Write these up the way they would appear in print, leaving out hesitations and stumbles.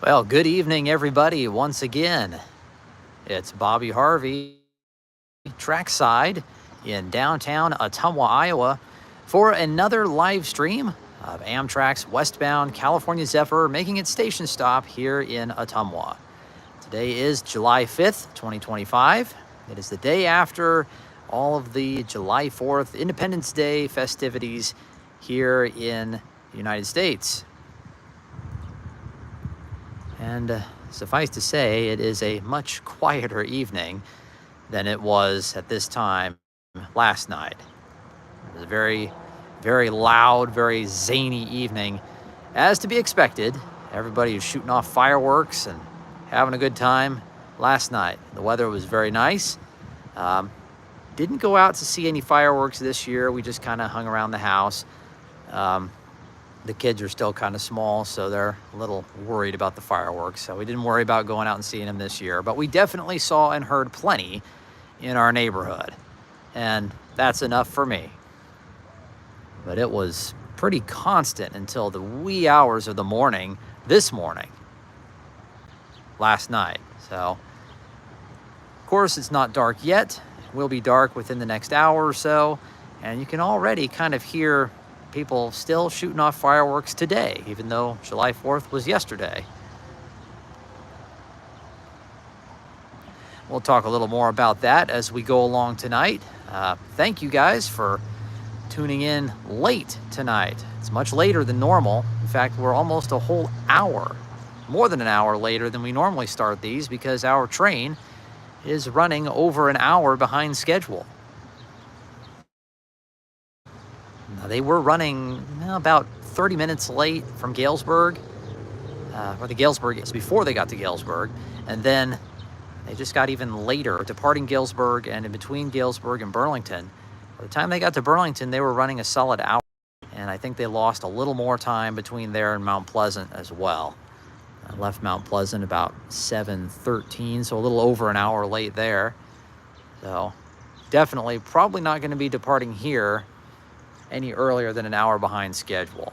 Well, good evening, everybody, once again. It's Bobby Harvey, trackside in downtown Ottumwa, Iowa, for another live stream of Amtrak's Westbound California Zephyr making its station stop here in Ottumwa. Today is July 5th, 2025. It is the day after all of the July 4th Independence Day festivities here in the United States. And suffice to say, it is a much quieter evening than it was at this time last night. It was a very, very loud, very zany evening, as to be expected. Everybody was shooting off fireworks and having a good time last night. The weather was very nice. Didn't go out to see any fireworks this year. We just kind of hung around the house. The kids are still kind of small, so they're a little worried about the fireworks. So we didn't worry about going out and seeing them this year. But we definitely saw and heard plenty in our neighborhood. And that's enough for me. But it was pretty constant until the wee hours of the morning this morning, last night. So, of course, it's not dark yet. It will be dark within the next hour or so. And you can already kind of hear people still shooting off fireworks today, even though July 4th was yesterday. We'll talk a little more about that as we go along tonight. Thank you guys for tuning in late tonight. It's much later than normal. In fact, we're almost a whole hour, more than an hour later than we normally start these, because our train is running over an hour behind schedule. They were running about 30 minutes late from Galesburg, or the Galesburg is before they got to Galesburg, and then they just got even later, departing Galesburg, and in between Galesburg and Burlington. By the time they got to Burlington, they were running a solid hour, and I think they lost a little more time between there and Mount Pleasant as well. I left Mount Pleasant about 7:13, so a little over an hour late there. So definitely probably not going to be departing here any earlier than an hour behind schedule.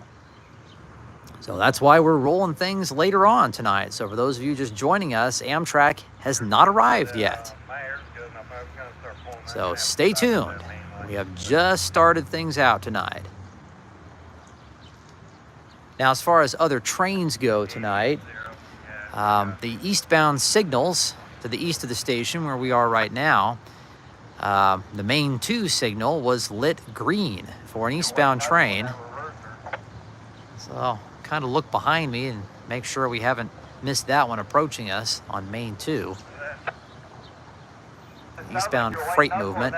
So that's why we're rolling things later on tonight. So for those of you just joining us, Amtrak has not arrived yet. So stay tuned. We have just started things out tonight. Now, as far as other trains go tonight, the eastbound signals to the east of the station where we are right now, the main 2 signal was lit green for an eastbound train. So I'll kind of look behind me and make sure we haven't missed that one approaching us on main 2. The eastbound freight movement.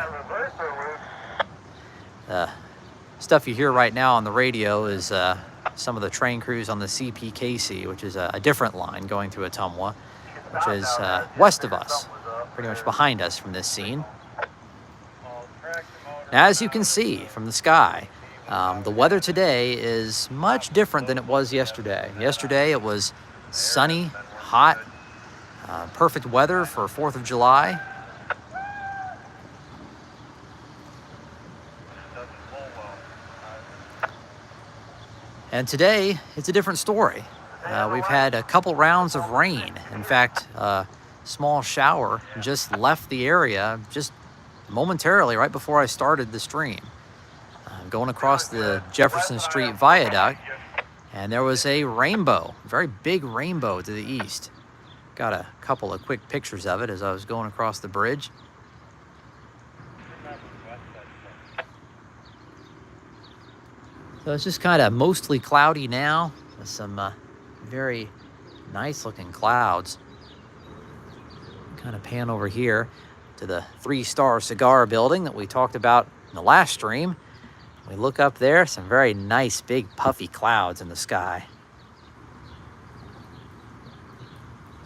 Stuff you hear right now on the radio is some of the train crews on the CPKC, which is a different line going through Ottumwa, which is west of us, pretty much behind us from this scene. Now, as you can see from the sky, the weather today is much different than it was yesterday. Yesterday it was sunny, hot, perfect weather for 4th of July. And today it's a different story. We've had a couple rounds of rain. In fact, a small shower just left the area just momentarily right before I started the stream. Going across the Jefferson Street Viaduct, and there was a rainbow, a very big rainbow to the east. Got a couple of quick pictures of it as I was going across the bridge. So it's just kind of mostly cloudy now, with some very nice looking clouds. Kind of pan over here to the 3-Star Cigar building that we talked about in the last stream. We look up there, some very nice big puffy clouds in the sky.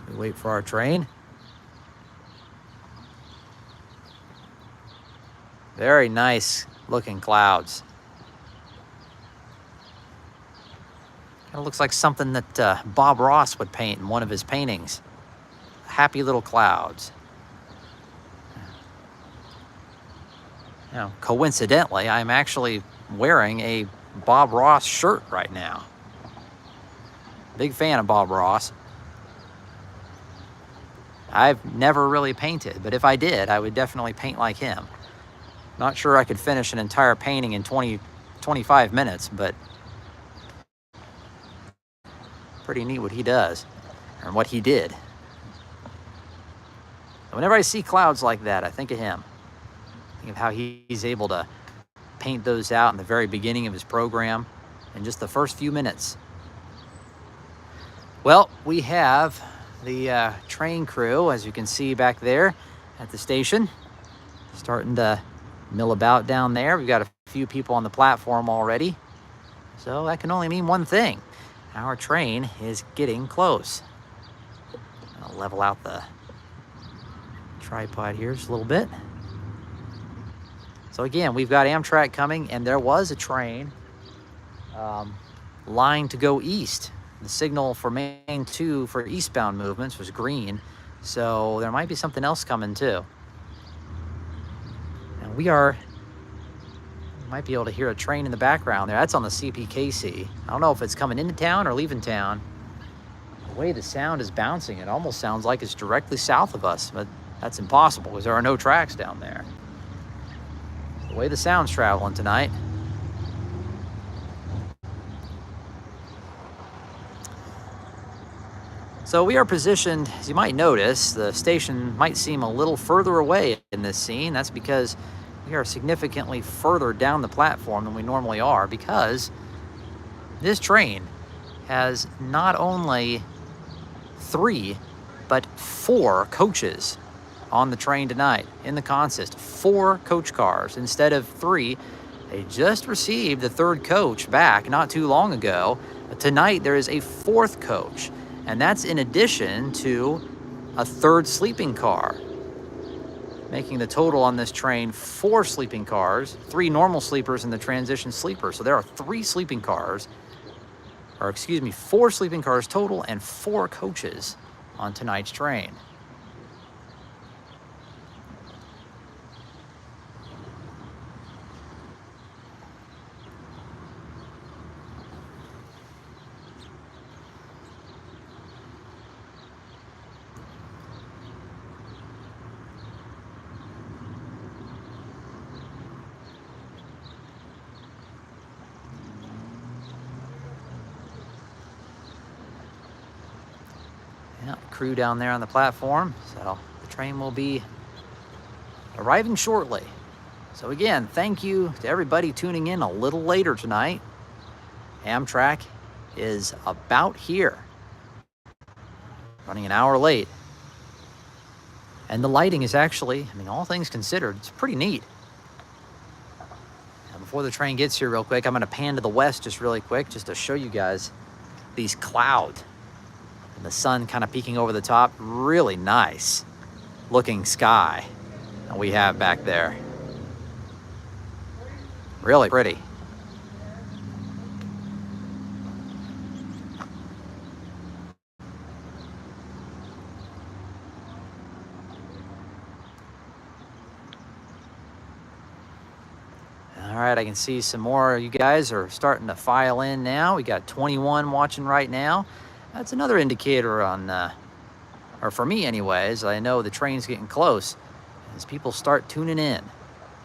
We wait for our train. Very nice looking clouds. Kind of looks like something that Bob Ross would paint in one of his paintings. Happy little clouds. Now, coincidentally, I'm actually wearing a Bob Ross shirt right now. Big fan of Bob Ross. I've never really painted, but if I did, I would definitely paint like him. Not sure I could finish an entire painting in 25 minutes, but pretty neat what he does, and what he did. Whenever I see clouds like that, I think of him. I think of how he's able to paint those out in the very beginning of his program in just the first few minutes. Well, we have the train crew, as you can see back there at the station, starting to mill about down there. We've got a few people on the platform already, so that can only mean one thing. Our train is getting close. I'll level out the tripod here just a little bit. So again, we've got Amtrak coming, and there was a train line to go east. The signal for main 2 for eastbound movements was green, so there might be something else coming too. And we might be able to hear a train in the background there. That's on the CPKC. I don't know if it's coming into town or leaving town. The way the sound is bouncing, it almost sounds like it's directly south of us, but that's impossible because there are no tracks down there. The way the sound's traveling tonight. So we are positioned, as you might notice, the station might seem a little further away in this scene. That's because we are significantly further down the platform than we normally are, because this train has not only 3, but 4 coaches on the train tonight in the consist. 4 coach cars instead of 3. They just received the 3rd coach back not too long ago. But tonight there is a 4th coach, and that's in addition to a 3rd sleeping car, making the total on this train 4 sleeping cars, 3 normal sleepers and the transition sleeper. So there are 3 sleeping cars, or excuse me, 4 sleeping cars total and 4 coaches on tonight's train. Yeah, crew down there on the platform. So the train will be arriving shortly. So again, thank you to everybody tuning in a little later tonight. Amtrak is about here, running an hour late. And the lighting is actually, I mean, all things considered, it's pretty neat. Now, before the train gets here real quick, I'm going to pan to the west just really quick, just to show you guys these clouds and the sun kind of peeking over the top. Really nice looking sky that we have back there. Really pretty. All right, I can see some more of you guys are starting to file in now. We got 21 watching right now. That's another indicator on, or for me anyways, I know the train's getting close as people start tuning in.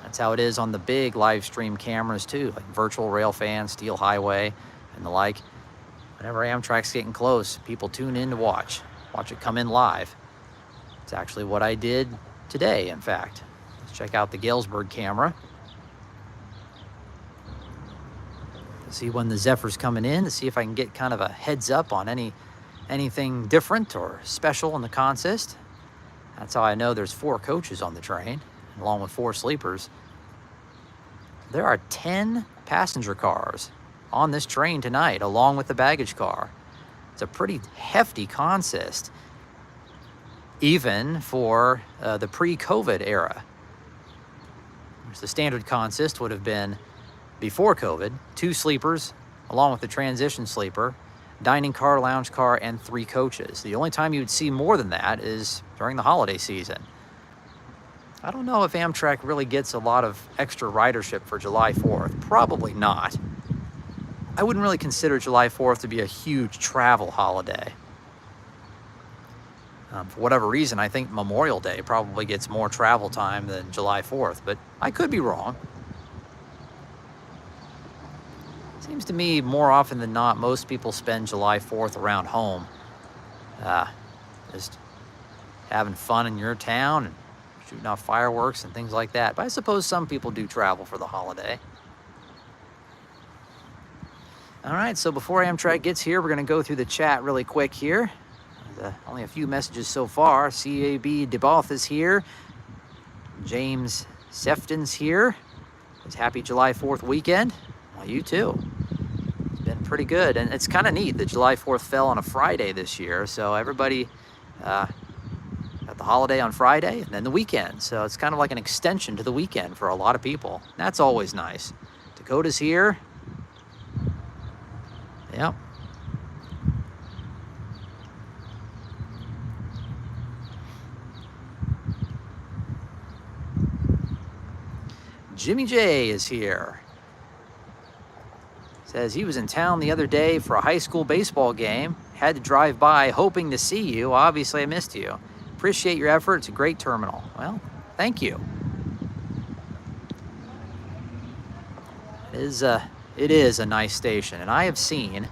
That's how it is on the big live stream cameras too, like Virtual Railfan, Steel Highway, and the like. Whenever Amtrak's getting close, people tune in to watch it come in live. It's actually what I did today, in fact. Let's check out the Galesburg camera. See when the Zephyr's coming in, to see if I can get kind of a heads up on anything different or special in the consist. That's how I know there's 4 coaches on the train, along with 4 sleepers. There are 10 passenger cars on this train tonight, along with the baggage car. It's a pretty hefty consist, even for the pre-COVID era. The standard consist would have been, before COVID, 2 sleepers, along with the transition sleeper, dining car, lounge car, and 3 coaches. The only time you would see more than that is during the holiday season. I don't know if Amtrak really gets a lot of extra ridership for July 4th. Probably not. I wouldn't really consider July 4th to be a huge travel holiday. For whatever reason, I think Memorial Day probably gets more travel time than July 4th, but I could be wrong. Seems to me more often than not, most people spend July 4th around home, just having fun in your town and shooting off fireworks and things like that. But I suppose some people do travel for the holiday. All right, so before Amtrak gets here, we're going to go through the chat really quick here. Only a few messages so far. CAB DeBoth is here. James Sefton's here. It's happy July 4th weekend. Well, you too. It's been pretty good. And it's kind of neat that July 4th fell on a Friday this year. So everybody got the holiday on Friday and then the weekend. So it's kind of like an extension to the weekend for a lot of people. That's always nice. Dakota's here. Yep. Jimmy J is here. Says he was in town the other day for a high school baseball game. Had to drive by hoping to see you. Obviously, I missed you. Appreciate your effort. It's a great terminal. Well, thank you. It is a nice station, and I have seen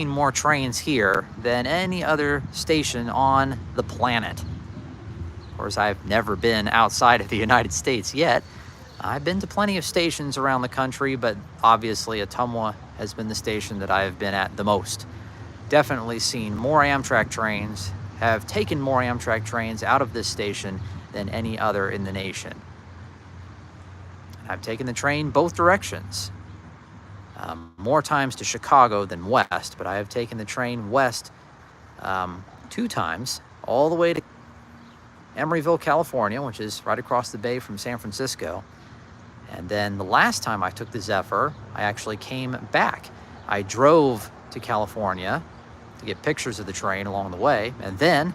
more trains here than any other station on the planet. Of course, I've never been outside of the United States yet. I've been to plenty of stations around the country, but obviously Ottumwa has been the station that I have been at the most. Definitely seen more Amtrak trains, have taken more Amtrak trains out of this station than any other in the nation. I've taken the train both directions. More times to Chicago than west, but I have taken the train west 2 times, all the way to Emeryville, California, which is right across the bay from San Francisco. And then the last time I took the Zephyr, I actually came back. I drove to California to get pictures of the train along the way, and then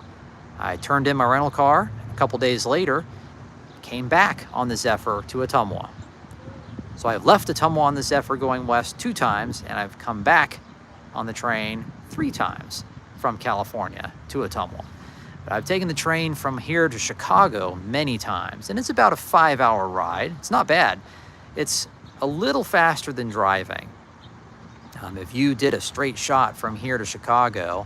I turned in my rental car. A couple days later, came back on the Zephyr to Ottumwa. So I've left Ottumwa on the Zephyr going west 2 times, and I've come back on the train 3 times from California to Ottumwa. But I've taken the train from here to Chicago many times, and it's about a 5-hour ride. It's not bad. It's a little faster than driving. If you did a straight shot from here to Chicago,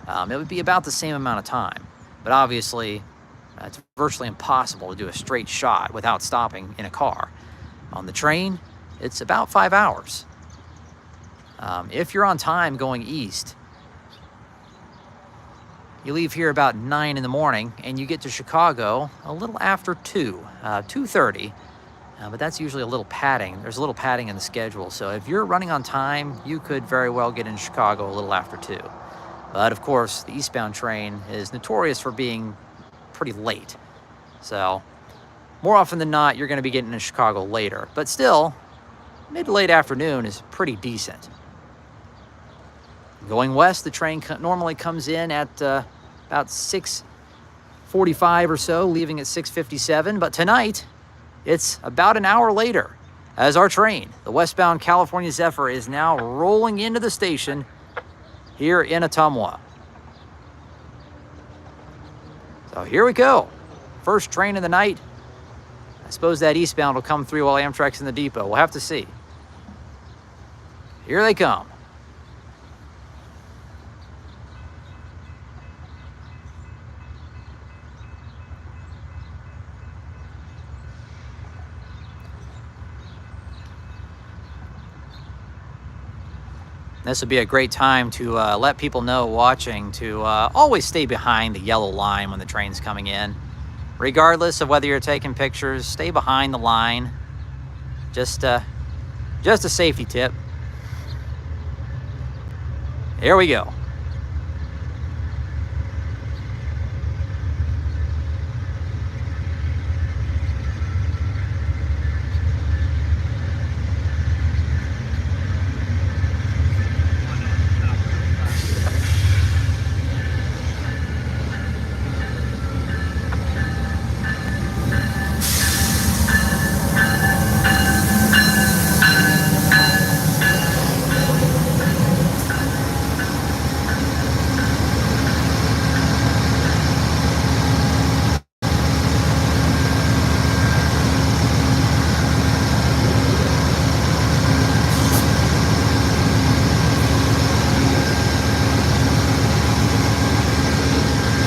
it would be about the same amount of time. But obviously, it's virtually impossible to do a straight shot without stopping in a car. On the train, it's about 5 hours. If you're on time going east, you leave here about 9 in the morning and you get to Chicago a little after 2:30. But that's usually a little padding. There's a little padding in the schedule. So if you're running on time, you could very well get in Chicago a little after 2. But of course, the eastbound train is notorious for being pretty late. So more often than not, you're going to be getting in Chicago later. But still, mid to late afternoon is pretty decent. Going west, the train normally comes in at about 6:45 or so, leaving at 6:57. But tonight, it's about an hour later, as our train, the Westbound California Zephyr, is now rolling into the station here in Ottumwa. So here we go. First train of the night. I suppose that eastbound will come through while Amtrak's in the depot. We'll have to see. Here they come. This would be a great time to let people know watching to always stay behind the yellow line when the train's coming in. Regardless of whether you're taking pictures, stay behind the line. Just a safety tip. Here we go.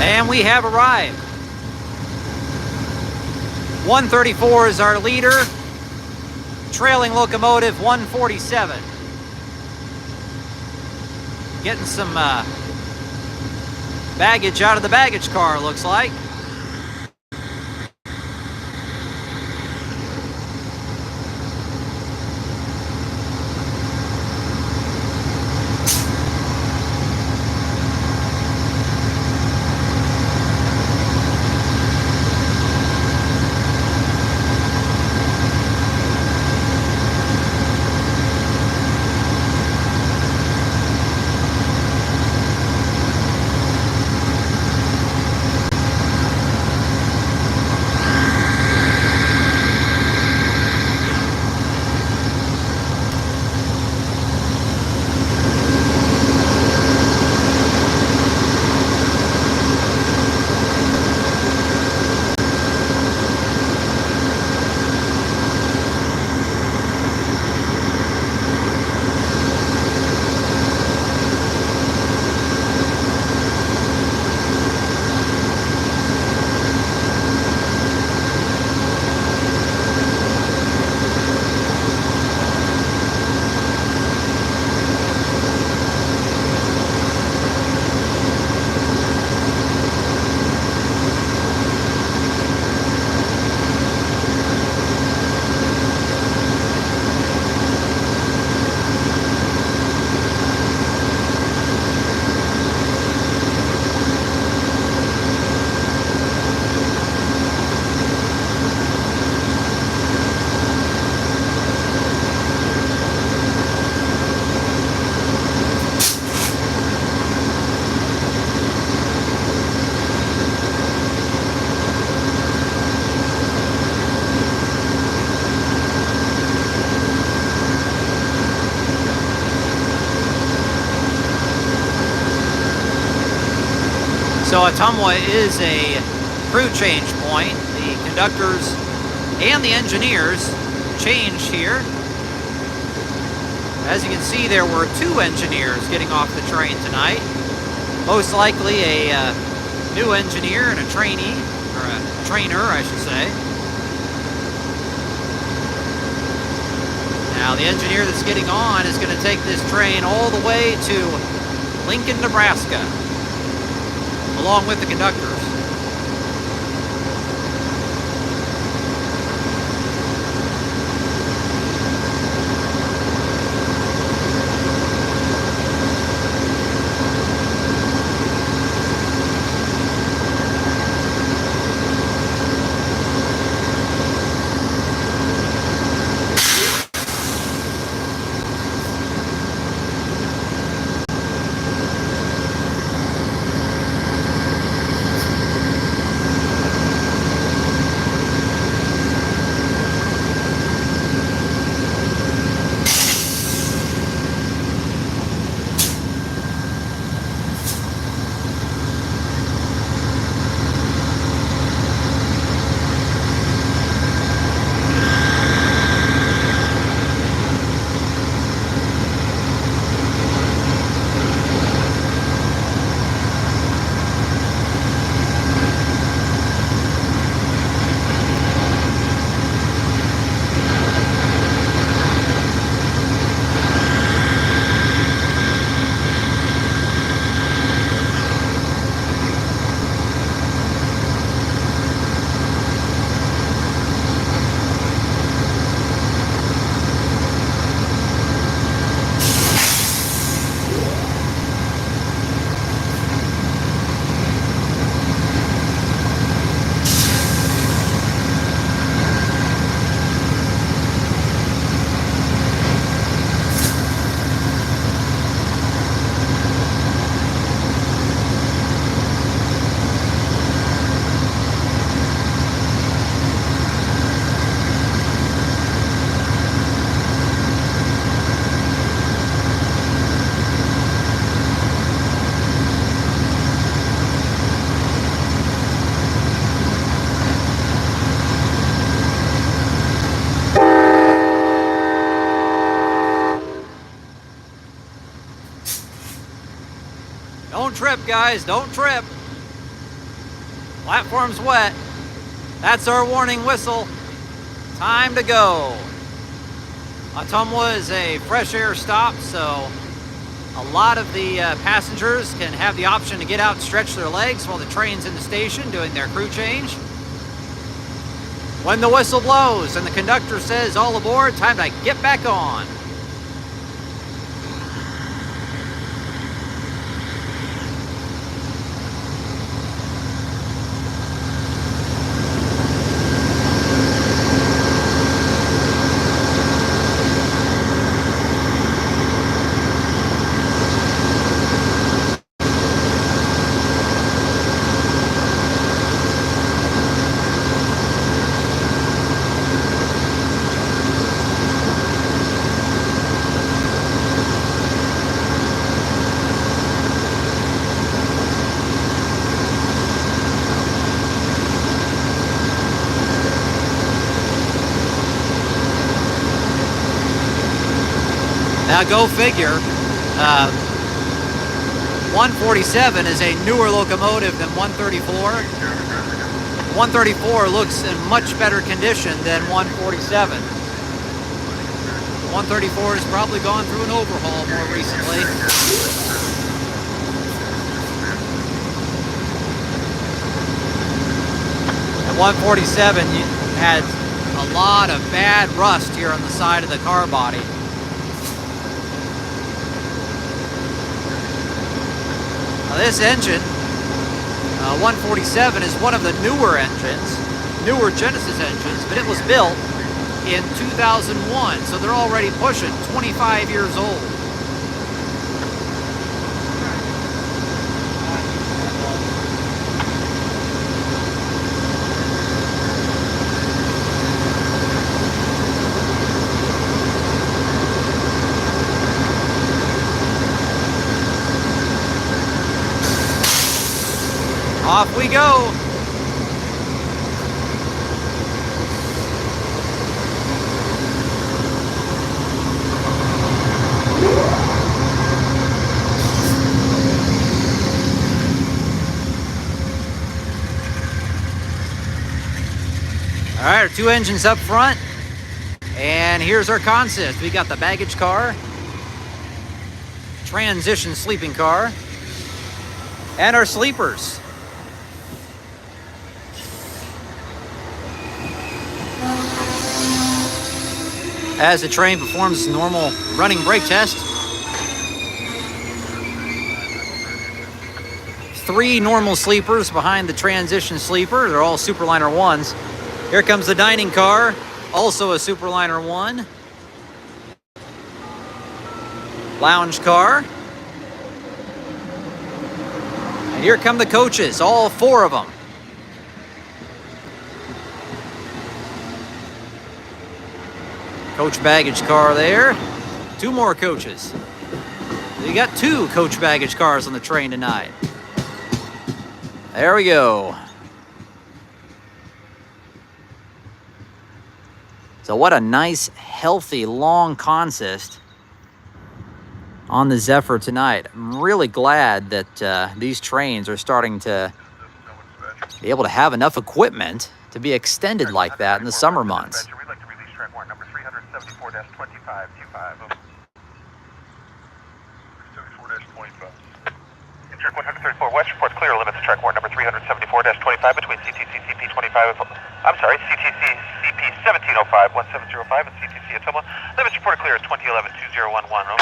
And we have arrived. 134 is our leader, trailing locomotive 147. Getting some baggage out of the baggage car, looks like. So Ottumwa is a crew change point. The conductors and the engineers change here. As you can see, there were 2 engineers getting off the train tonight. Most likely a new engineer and a trainee, or a trainer, I should say. Now, the engineer that's getting on is going to take this train all the way to Lincoln, Nebraska, along with the conductors. Don't trip, guys, don't trip. Platform's wet. That's our warning whistle. Time to go. Ottumwa is a fresh air stop, so a lot of the passengers can have the option to get out and stretch their legs while the train's in the station doing their crew change. When the whistle blows and the conductor says all aboard, time to get back on. Now go figure, 147 is a newer locomotive than 134. 134 looks in much better condition than 147. 134 has probably gone through an overhaul more recently. At 147, you had a lot of bad rust here on the side of the car body. Now this engine, 147, is one of the newer engines, newer Genesis engines, but it was built in 2001, so they're already pushing 25 years old. Off we go. All right, our two engines up front, and here's our consist. We got the baggage car, transition sleeping car, and our sleepers. As the train performs normal running brake test. 3 normal sleepers behind the transition sleeper. They're all Superliner 1s. Here comes the dining car, also a Superliner 1. Lounge car. And here come the coaches, all 4 of them. Coach baggage car there. 2 more coaches. So you got 2 coach baggage cars on the train tonight. There we go. So what a nice, healthy, long consist on the Zephyr tonight. I'm really glad that these trains are starting to be able to have enough equipment to be extended like that in the summer months. Track 134 West reports clear, limits track warrant number 374-25 between CTC CP 25, I'm sorry, CTC CP 1705, 1705 and CTC Ottumwa. Limits reported clear is 2011-2011.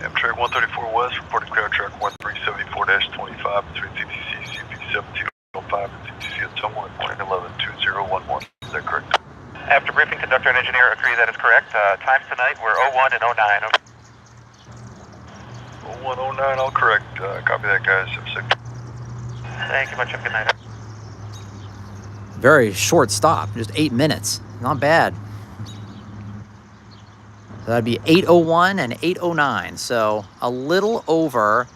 Amtrak 134 West reported clear on track 1374-25 between CTC CP 1705 and CTC Ottumwa at 2011-2011. Is that correct? After briefing, conductor and engineer agree that is correct. Times tonight were 01 and 09. 0109, all correct. Copy that, guys. I'm sick. Thank you much. Have a good night. Very short stop, just 8 minutes. Not bad. So that'd be 8:01 and 8:09, so a little over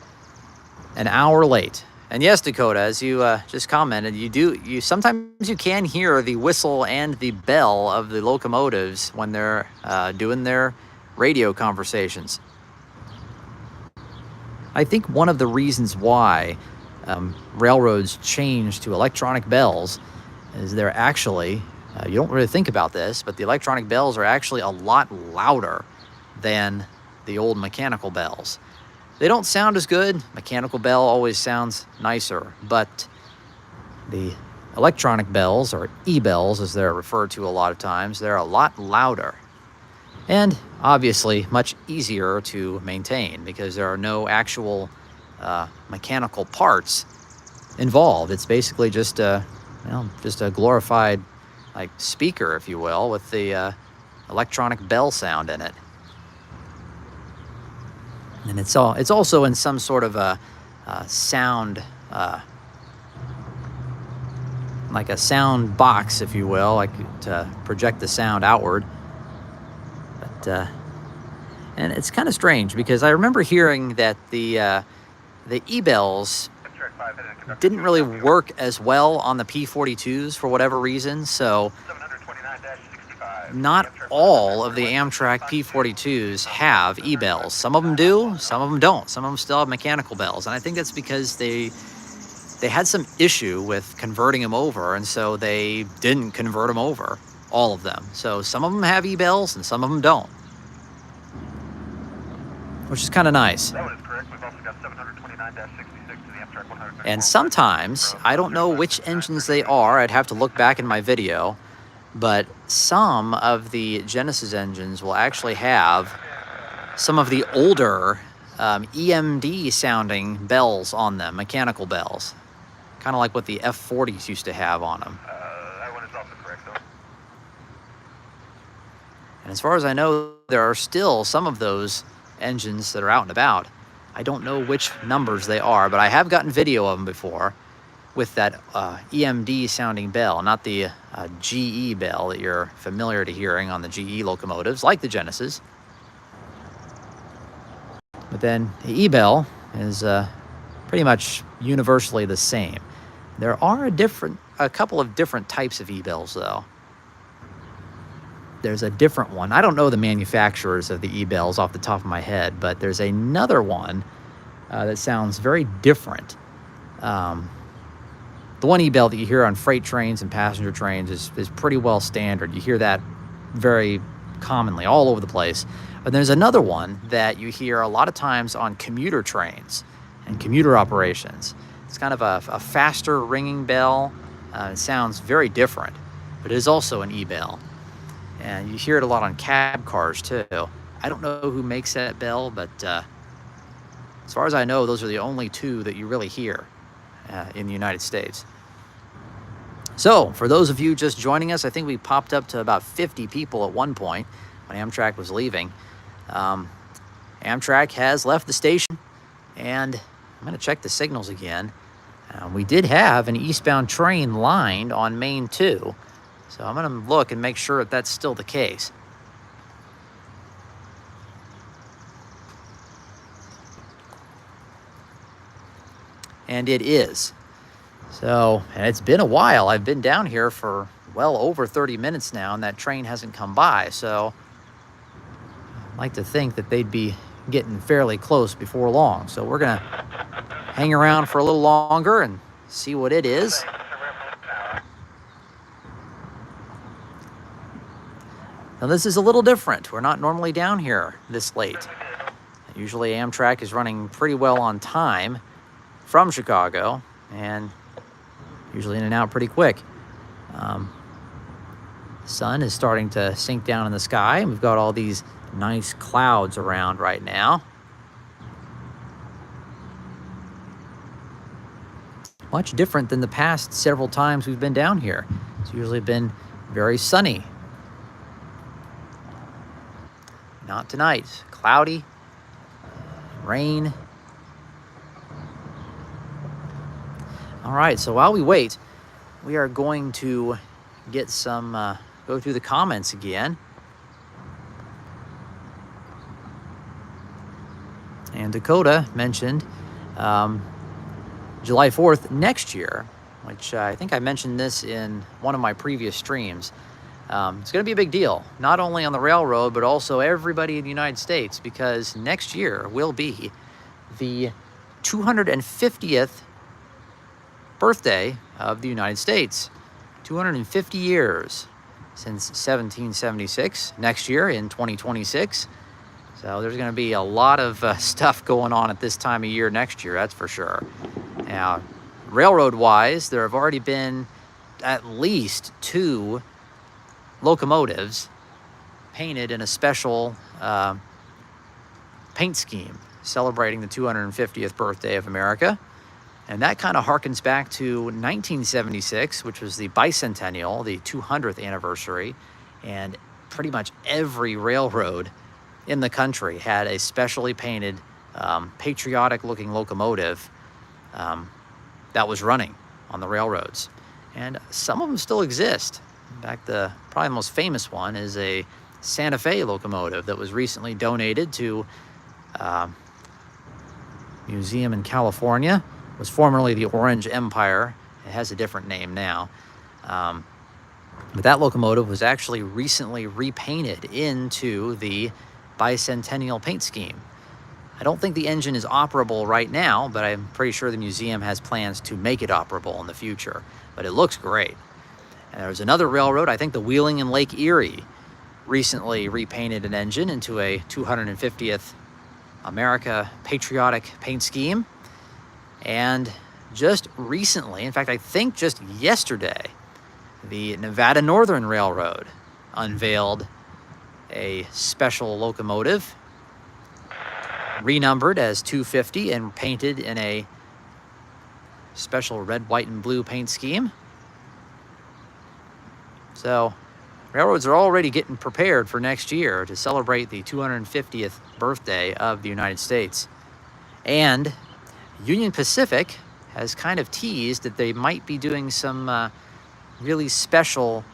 an hour late. And yes, Dakota, as you just commented, you sometimes you can hear the whistle and the bell of the locomotives when they're doing their radio conversations. I think one of the reasons why railroads changed to electronic bells is they're actually, you don't really think about this, but the electronic bells are actually a lot louder than the old mechanical bells. They don't sound as good. Mechanical bell always sounds nicer, but the electronic bells, or e-bells as they're referred to a lot of times, they're a lot louder and obviously much easier to maintain because there are no actual mechanical parts involved. It's basically just a glorified like speaker, if you will, with the electronic bell sound in it. And it's also in some sort of a sound, like a sound box, if you will, like to project the sound outward. But and it's kind of strange because I remember hearing that the e-bells didn't really work as well on the P42s for whatever reason. So not all of the Amtrak P42s have e-bells. Some of them do, some of them don't. Some of them still have mechanical bells. And I think that's because they had some issue with converting them over, and so they didn't convert them over, all of them. So some of them have e-bells and some of them don't, which is kind of nice. That one is correct. We've also got 729-66 to the Amtrak 100. And sometimes, I don't know which engines they are, I'd have to look back in my video, but some of the Genesis engines will actually have some of the older EMD sounding bells on them, mechanical bells, kind of like what the F40s used to have on them. That one is also correct, though. And as far as I know, there are still some of those engines that are out and about. I don't know which numbers they are, but I have gotten video of them before with that EMD sounding bell, not the GE bell that you're familiar to hearing on the GE locomotives, like the Genesis. But then the E-bell is pretty much universally the same. There are a couple of different types of E-bells, though. There's a different one. I don't know the manufacturers of the E-bells off the top of my head, but there's another one that sounds very different. The one E-bell that you hear on freight trains and passenger trains is pretty well standard. You hear that very commonly all over the place. But there's another one that you hear a lot of times on commuter trains and commuter operations. It's kind of a faster ringing bell. It sounds very different, but it is also an E-bell. And you hear it a lot on cab cars too. I don't know who makes that bell, but as far as I know, those are the only two that you really hear in the United States. So for those of you just joining us, I think we popped up to about 50 people at one point when Amtrak was leaving. Amtrak has left the station, and I'm going to check the signals again. We did have an eastbound train lined on Main 2, so I'm going to look and make sure that that's still the case. And it is. So, and it's been a while. I've been down here for well over 30 minutes now, and that train hasn't come by. So I'd like to think that they'd be getting fairly close before long. So we're going to hang around for a little longer and see what it is. Now this is a little different. We're not normally down here this late. Usually Amtrak is running pretty well on time from Chicago, and usually in and out pretty quick. The sun is starting to sink down in the sky, and we've got all these nice clouds around right now. Much different than the past several times we've been down here. It's usually been very sunny. Not tonight. Cloudy, rain. All right, so while we wait, we are going to get some, go through the comments again. And Dakota mentioned July 4th next year, which I think I mentioned this in one of my previous streams. It's going to be a big deal, not only on the railroad, but also everybody in the United States, because next year will be the 250th birthday of the United States. 250 years since 1776, next year in 2026. So there's going to be a lot of stuff going on at this time of year next year, that's for sure. Now, railroad-wise, there have already been at least 2 locomotives painted in a special paint scheme celebrating the 250th birthday of America. And that kind of harkens back to 1976, which was the bicentennial, the 200th anniversary. And pretty much every railroad in the country had a specially painted, patriotic-looking locomotive that was running on the railroads. And some of them still exist. In fact, the probably most famous one is a Santa Fe locomotive that was recently donated to a museum in California. It was formerly the Orange Empire. It has a different name now. But that locomotive was actually recently repainted into the bicentennial paint scheme. I don't think the engine is operable right now, but I'm pretty sure the museum has plans to make it operable in the future. But it looks great. And there's another railroad, I think the Wheeling and Lake Erie, recently repainted an engine into a 250th America patriotic paint scheme. And just recently, in fact, I think just yesterday, the Nevada Northern Railroad unveiled a special locomotive, renumbered as 250 and painted in a special red, white, and blue paint scheme. So railroads are already getting prepared for next year to celebrate the 250th birthday of the United States. And Union Pacific has kind of teased that they might be doing some really special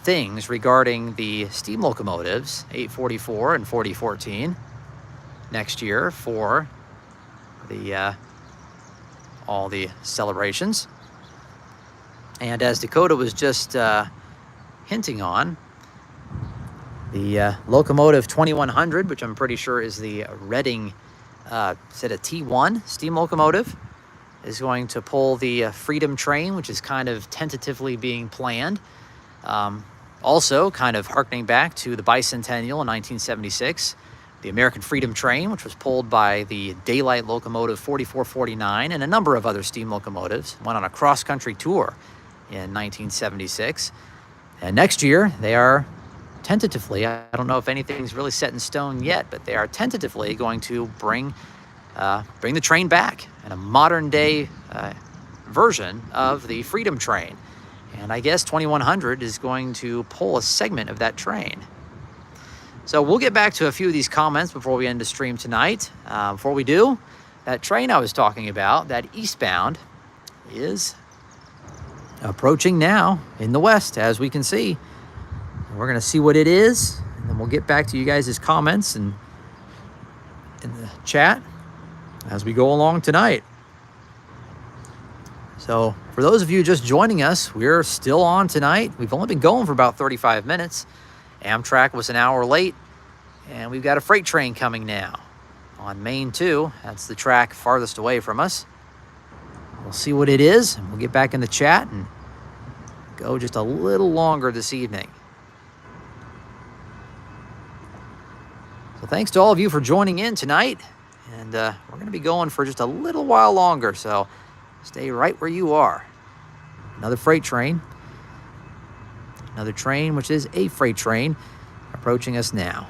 things regarding the steam locomotives, 844 and 4014, next year for the all the celebrations. And as Dakota was just hinting on, the locomotive 2100, which I'm pretty sure is the Reading, is it a T1 steam locomotive, is going to pull the Freedom train, which is kind of tentatively being planned. Also, kind of harkening back to the bicentennial in 1976, the American Freedom train, which was pulled by the Daylight locomotive 4449 and a number of other steam locomotives, went on a cross-country tour in 1976. And next year, they are tentatively, I don't know if anything's really set in stone yet, but they are tentatively going to bring the train back in a modern-day version of the Freedom train. And I guess 2100 is going to pull a segment of that train. So we'll get back to a few of these comments before we end the stream tonight. Before we do, that train I was talking about, that eastbound, is approaching now in the west, as we can see. We're going to see what it is, and then we'll get back to you guys' comments and in the chat as we go along tonight. So for those of you just joining us, we're still on tonight. We've only been going for about 35 minutes. Amtrak was an hour late, and we've got a freight train coming now on Main 2. That's the track farthest away from us. We'll see what it is, and we'll get back in the chat and go just a little longer this evening. So thanks to all of you for joining in tonight, and we're going to be going for just a little while longer, so stay right where you are. Another freight train. Another train, which is a freight train, approaching us now.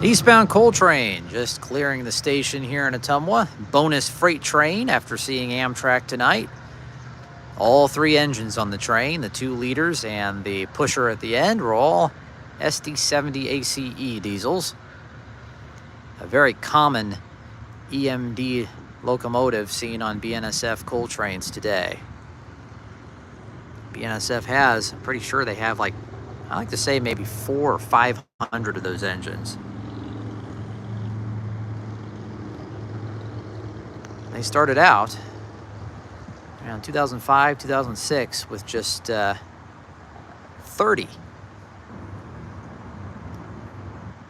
Eastbound coal train just clearing the station here in Ottumwa. Bonus freight train after seeing Amtrak tonight. All three engines on the train, the 2 liters and the pusher at the end, were all SD70 ACE diesels. A very common EMD locomotive seen on BNSF coal trains today. BNSF has, I'm pretty sure they have, like, I like to say maybe 400 or 500 of those engines. They started out around 2005, 2006 with just 30.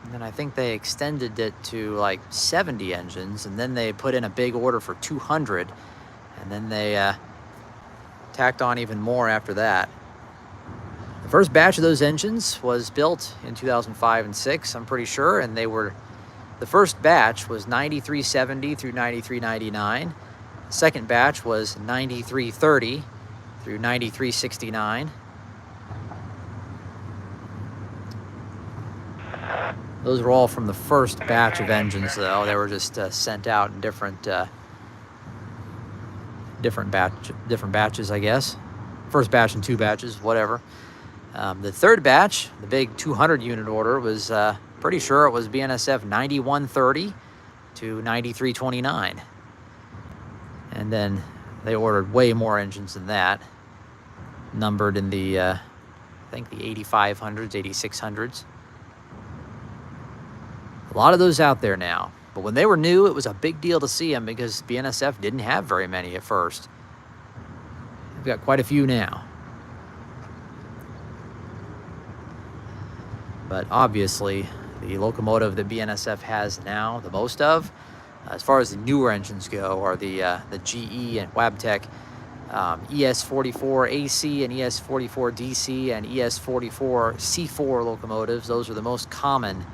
And then I think they extended it to like 70 engines, and then they put in a big order for 200, and then they tacked on even more after that. The first batch of those engines was built in 2005 and 6, I'm pretty sure, and they were, the first batch was 9370 through 9399. The second batch was 9330 through 9369. Those were all from the first batch of engines, though. They were just sent out in different batches, I guess. First batch and 2 batches, whatever. The third batch, the big 200 unit order, was pretty sure it was BNSF 9130 to 9329. And then they ordered way more engines than that, numbered in the, I think the 8500s, 8600s. A lot of those out there now. But when they were new, it was a big deal to see them because BNSF didn't have very many at first. We've got quite a few now. But obviously, the locomotive that BNSF has now the most of, as far as the newer engines go, are the GE and Wabtec ES44 AC and ES44 DC and ES44 C4 locomotives. Those are the most common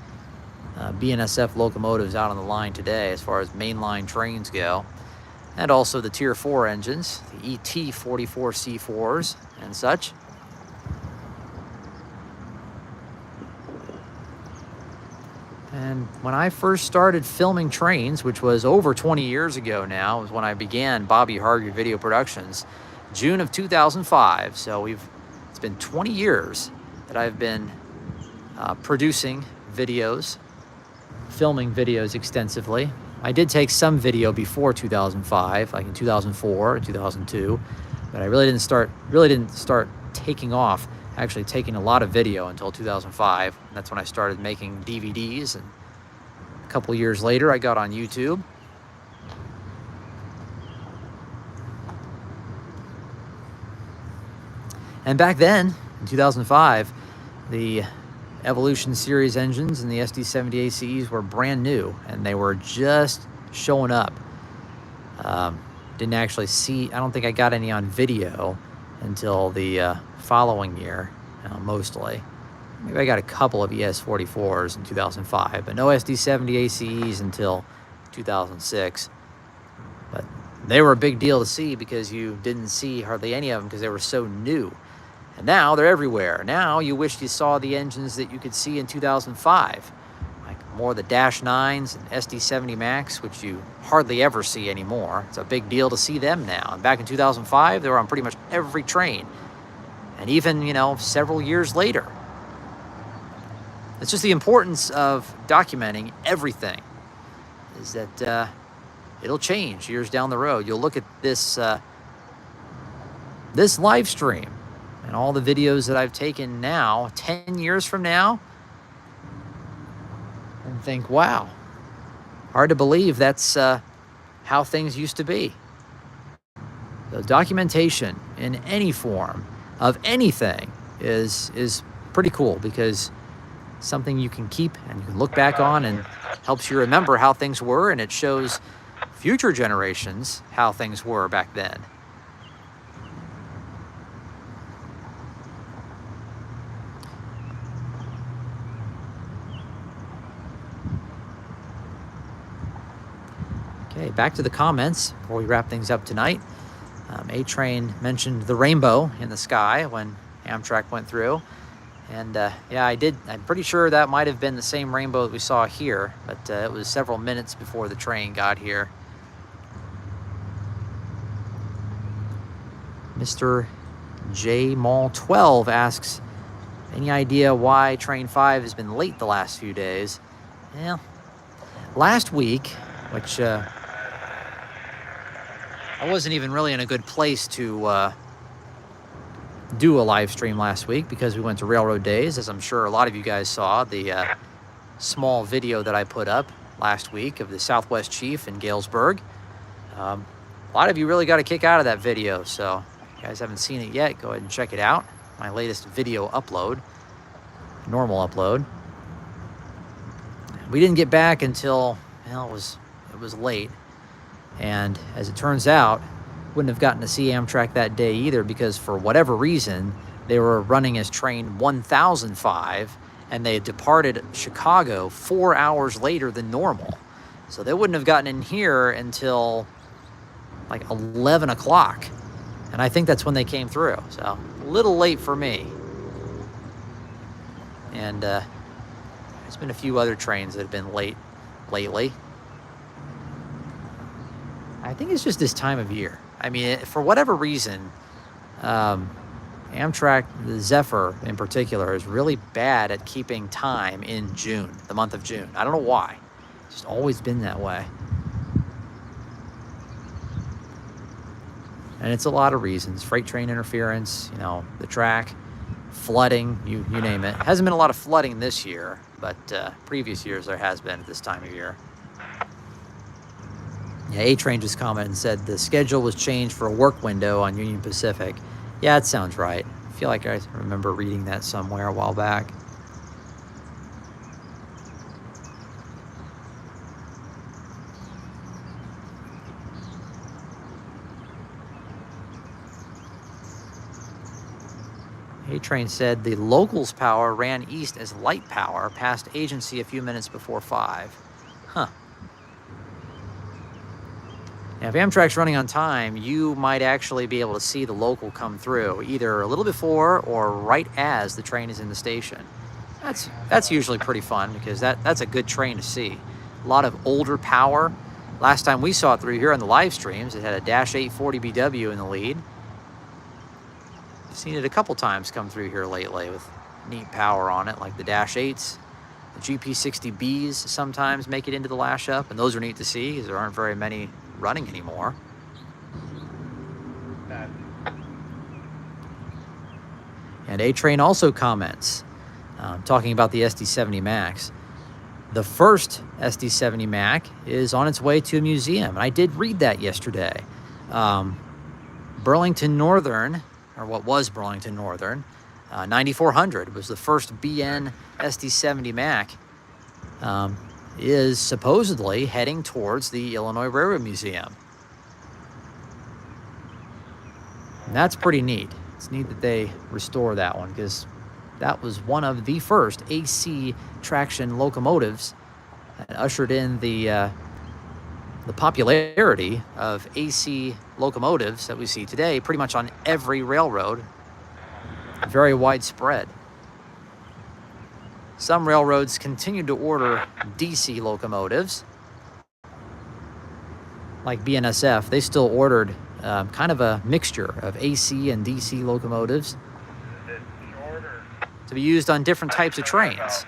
BNSF locomotives out on the line today as far as mainline trains go. And also the Tier 4 engines, the ET44 C4s and such. And when I first started filming trains, which was over 20 years ago now, was when I began Bobby Harger Video Productions, June of 2005. So it's been 20 years that I've been producing videos, filming videos extensively. I did take some video before 2005, like in 2004 and 2002, but I really didn't start taking off, actually taking a lot of video until 2005. That's when I started making DVDs, and a couple years later I got on YouTube. And back then, in 2005, the Evolution Series engines and the SD70 ACEs were brand new, and they were just showing up. Didn't actually see, I don't think I got any on video until the following year, mostly. Maybe I got a couple of ES44s in 2005, but no SD70 ACEs until 2006. But they were a big deal to see because you didn't see hardly any of them because they were so new. And now they're everywhere. Now you wish you saw the engines that you could see in 2005, like more of the Dash 9s and SD70 Max, which you hardly ever see anymore. It's a big deal to see them now. And back in 2005, they were on pretty much every train. And even, several years later. It's just the importance of documenting everything, is that it'll change years down the road. You'll look at this live stream and all the videos that I've taken now, 10 years from now, and think, wow, hard to believe that's how things used to be. So documentation in any form of anything is pretty cool, because something you can keep and you can look back on, and helps you remember how things were, and it shows future generations how things were back then. Okay, back to the comments before we wrap things up tonight. A-Train mentioned the rainbow in the sky when Amtrak went through. And yeah, I'm pretty sure that might have been the same rainbow that we saw here, but it was several minutes before the train got here. Mr. J Mall 12 asks, any idea why Train 5 has been late the last few days? Well, last week, which I wasn't even really in a good place to do a live stream last week, because we went to Railroad Days, as I'm sure a lot of you guys saw the small video that I put up last week of the Southwest Chief in Galesburg. A lot of you really got a kick out of that video, so if you guys haven't seen it yet, go ahead and check it out. My latest video upload, normal upload. We didn't get back until, well, it was late, and as it turns out, wouldn't have gotten to see Amtrak that day either, because for whatever reason they were running as train 1005, and they had departed Chicago 4 hours later than normal, so they wouldn't have gotten in here until like 11 o'clock, and I think that's when they came through, so a little late for me. And there's been a few other trains that have been late lately. I think it's just this time of year. I mean, for whatever reason, Amtrak, the Zephyr in particular, is really bad at keeping time in June, the month of June. I don't know why. It's just always been that way. And it's a lot of reasons. Freight train interference, you know, the track, flooding, you name it. Hasn't been a lot of flooding this year, but previous years there has been at this time of year. Yeah, A-Train just commented and said the schedule was changed for a work window on Union Pacific. Yeah, that sounds right. I feel like I remember reading that somewhere a while back. A-Train said the locals power ran east as light power past agency a few minutes before 5. Huh. Now, if Amtrak's running on time, you might actually be able to see the local come through, either a little before or right as the train is in the station. That's usually pretty fun, because that's a good train to see. A lot of older power. Last time we saw it through here on the live streams, it had a Dash 840 BW in the lead. I've seen it a couple times come through here lately with neat power on it, like the Dash 8s. The GP60Bs sometimes make it into the lash up, and those are neat to see because there aren't very many running anymore. And A-Train also comments, talking about the SD70 Max. The first SD70 Mac is on its way to a museum, and I did read that yesterday. Burlington Northern, or what was Burlington Northern, 9400 was the first BN SD70 Mac, is supposedly heading towards the Illinois Railroad Museum. And that's pretty neat. It's neat that they restore that one, because that was one of the first AC traction locomotives that ushered in the popularity of AC locomotives that we see today pretty much on every railroad. Very widespread. Some railroads continued to order DC locomotives. Like BNSF, they still ordered kind of a mixture of AC and DC locomotives to be used on different types of trains.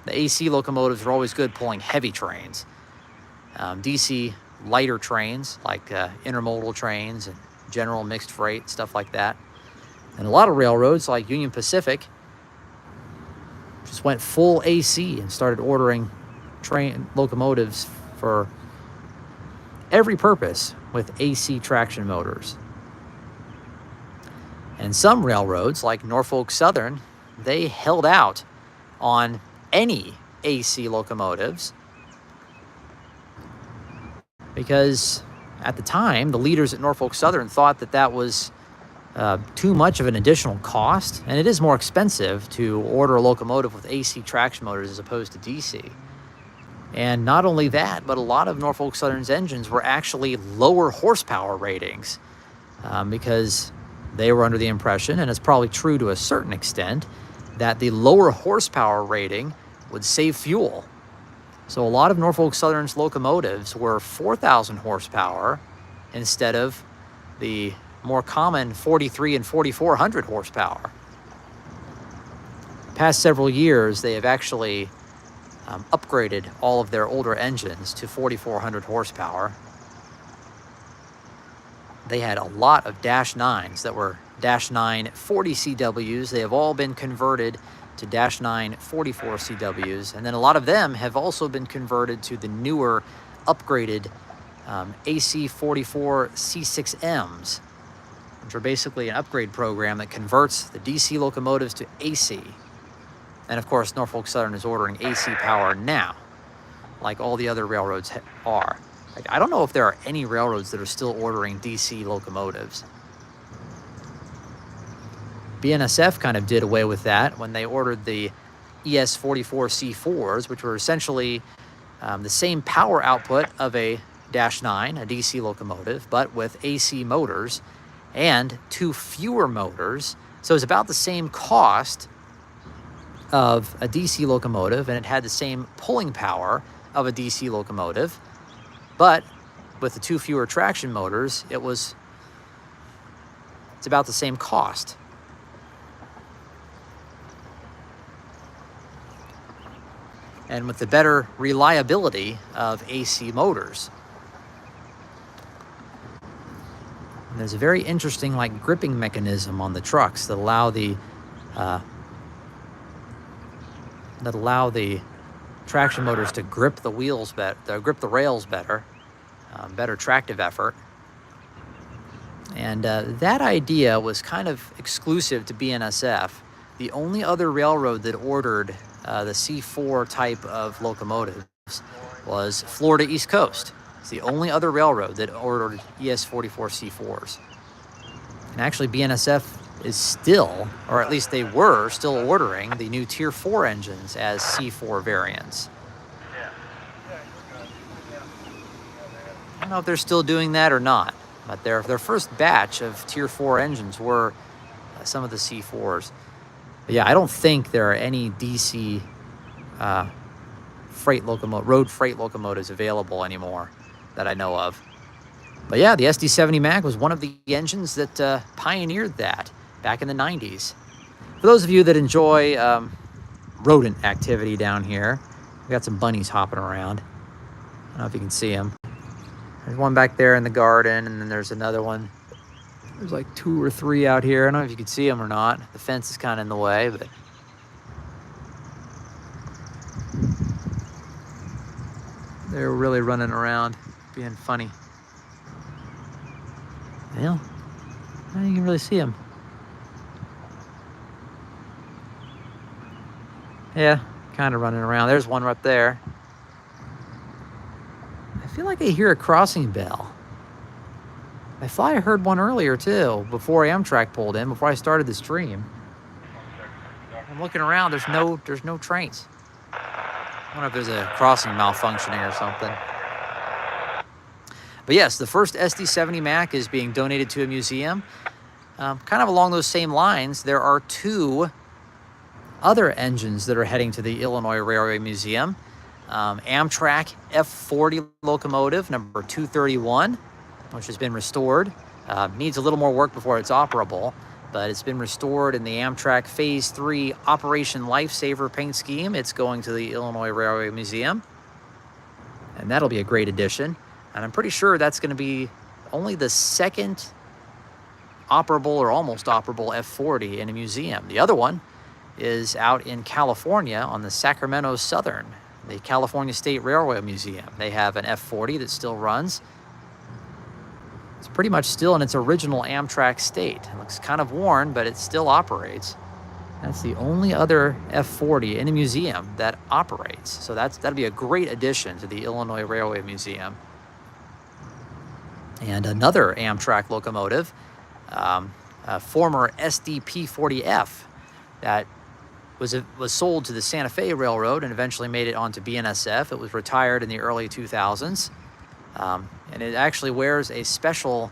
The AC locomotives are always good pulling heavy trains. DC lighter trains, like intermodal trains and general mixed freight, stuff like that. And a lot of railroads, like Union Pacific, just went full AC and started ordering train locomotives for every purpose with AC traction motors. And some railroads, like Norfolk Southern, they held out on any AC locomotives because at the time, the leaders at Norfolk Southern thought that that was too much of an additional cost, and it is more expensive to order a locomotive with AC traction motors as opposed to DC. And not only that, but a lot of Norfolk Southern's engines were actually lower horsepower ratings because they were under the impression, and it's probably true to a certain extent, that the lower horsepower rating would save fuel. So a lot of Norfolk Southern's locomotives were 4,000 horsepower instead of the more common 4,300 and 4,400 horsepower. Past several years, they have actually upgraded all of their older engines to 4,400 horsepower. They had a lot of Dash 9s that were Dash 9 40 CWs. They have all been converted to Dash 9 44 CWs. And then a lot of them have also been converted to the newer, upgraded AC 44 C6Ms, which are basically an upgrade program that converts the DC locomotives to AC. And of course, Norfolk Southern is ordering AC power now, like all the other railroads are. Like, I don't know if there are any railroads that are still ordering DC locomotives. BNSF kind of did away with that when they ordered the ES44C4s, which were essentially the same power output of a Dash 9, a DC locomotive, but with AC motors and 2 fewer motors. So it's about the same cost of a DC locomotive, and it had the same pulling power of a DC locomotive, but with the 2 fewer traction motors, it's about the same cost. And with the better reliability of AC motors. And there's a very interesting gripping mechanism on the trucks that allow the traction motors to grip the wheels better, grip the rails better, better tractive effort. And that idea was kind of exclusive to BNSF. The only other railroad that ordered the C4 type of locomotives was Florida East Coast. It's the only other railroad that ordered ES44 C4s. And actually BNSF is still, or at least they were still ordering the new Tier 4 engines as C4 variants. I don't know if they're still doing that or not, but their first batch of Tier 4 engines were some of the C4s. But yeah, I don't think there are any DC road freight locomotives available anymore that I know of. But yeah, the SD70 Mac was one of the engines that pioneered that back in the 90s. For those of you that enjoy rodent activity down here, we got some bunnies hopping around. I don't know if you can see them. There's one back there in the garden, and then there's another one. There's like 2 or 3 out here. I don't know if you can see them or not. The fence is kind of in the way, but they're really running around, being funny. Well, you can really see them. Yeah, kind of running around. There's one right there. I feel like I hear a crossing bell. I thought I heard one earlier too, before Amtrak pulled in, before I started the stream. I'm looking around, there's no trains. I wonder if there's a crossing malfunctioning or something. But yes, the first SD70 Mac is being donated to a museum. Kind of along those same lines, there are 2 other engines that are heading to the Illinois Railway Museum. Amtrak F40 locomotive number 231, which has been restored. Needs a little more work before it's operable, but it's been restored in the Amtrak Phase 3 Operation Lifesaver paint scheme. It's going to the Illinois Railway Museum, and that'll be a great addition. And I'm pretty sure that's going to be only the second operable or almost operable F40 in a museum. The other one is out in California on the Sacramento Southern, the California State Railway Museum. They have an F40 that still runs. It's pretty much still in its original Amtrak state. It looks kind of worn, but it still operates. That's the only other F40 in a museum that operates. So that'd be a great addition to the Illinois Railway Museum. And another Amtrak locomotive, a former SDP-40F that was sold to the Santa Fe Railroad and eventually made it onto BNSF. It was retired in the early 2000s. And it actually wears a special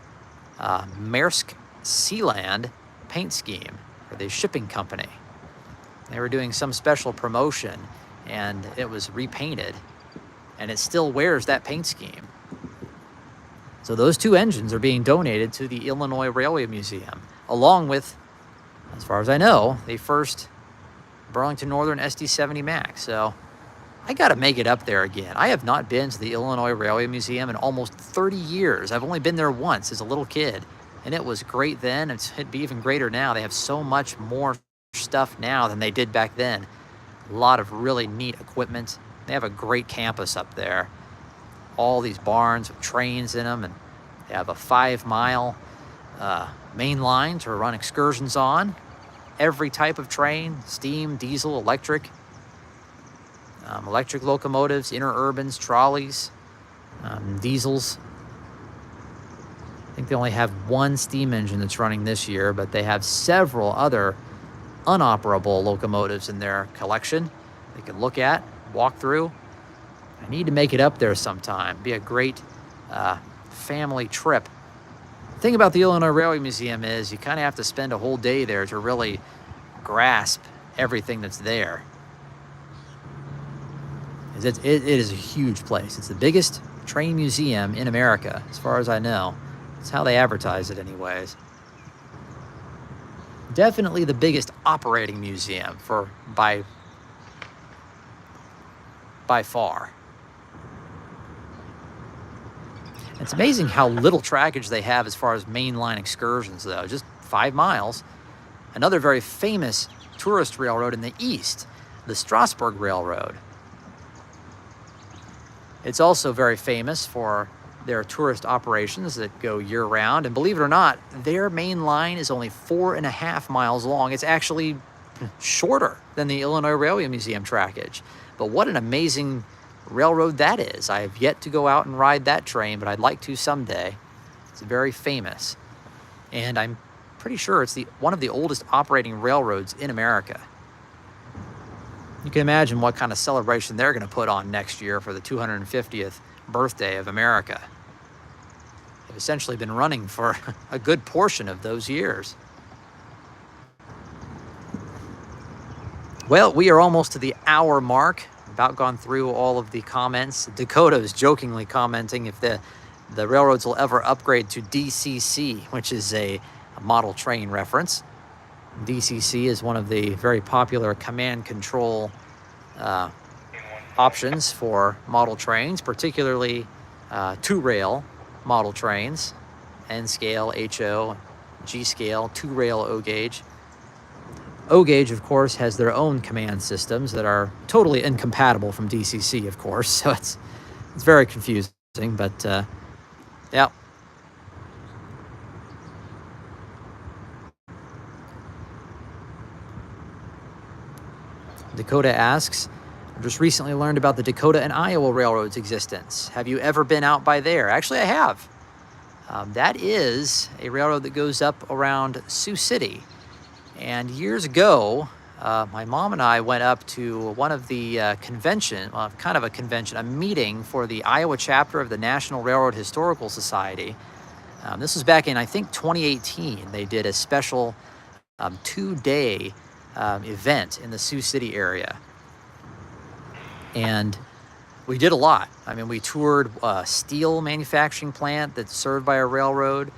Maersk Sealand paint scheme for the shipping company. They were doing some special promotion and it was repainted, and it still wears that paint scheme. So those two engines are being donated to the Illinois Railway Museum, along with, as far as I know, the first Burlington Northern SD70 Max. So I got to make it up there again. I have not been to the Illinois Railway Museum in almost 30 years. I've only been there once as a little kid, and it was great then. It'd be even greater now. They have so much more stuff now than they did back then. A lot of really neat equipment. They have a great campus up there. All these barns with trains in them, and they have a 5-mile main line to run excursions on. Every type of train: steam, diesel, electric. Electric locomotives, interurbans, trolleys, diesels. I think they only have one steam engine that's running this year, but they have several other unoperable locomotives in their collection they can look at, walk through. I need to make it up there sometime. Be a great family trip. The thing about the Illinois Railway Museum is you kind of have to spend a whole day there to really grasp everything that's there. It is a huge place. It's the biggest train museum in America, as far as I know. That's how they advertise it anyways. Definitely the biggest operating museum by far. It's amazing how little trackage they have as far as mainline excursions, though. Just 5 miles. Another very famous tourist railroad in the east, the Strasburg Railroad. It's also very famous for their tourist operations that go year-round. And believe it or not, their main line is only 4.5 miles long. It's actually shorter than the Illinois Railway Museum trackage. But what an amazing railroad that is. I have yet to go out and ride that train, but I'd like to someday. It's very famous. And I'm pretty sure it's one of the oldest operating railroads in America. You can imagine what kind of celebration they're going to put on next year for the 250th birthday of America. They've essentially been running for a good portion of those years. Well, we are almost to the hour mark. About gone through all of the comments. Dakota is jokingly commenting if the railroads will ever upgrade to DCC, which is a model train reference. DCC is one of the very popular command control options for model trains, particularly 2-rail model trains, N-scale, HO, G-scale, 2-rail O-gauge. O-gauge, of course, has their own command systems that are totally incompatible from DCC, of course, so it's very confusing, but yeah. Dakota asks, I just recently learned about the Dakota and Iowa Railroad's existence. Have you ever been out by there? Actually, I have. That is a railroad that goes up around Sioux City. And years ago, my mom and I went up to one of the a meeting for the Iowa chapter of the National Railroad Historical Society. This was back in, I think, 2018. They did a special 2-day event in the Sioux City area. And we did a lot. I mean, we toured a steel manufacturing plant that's served by a railroad.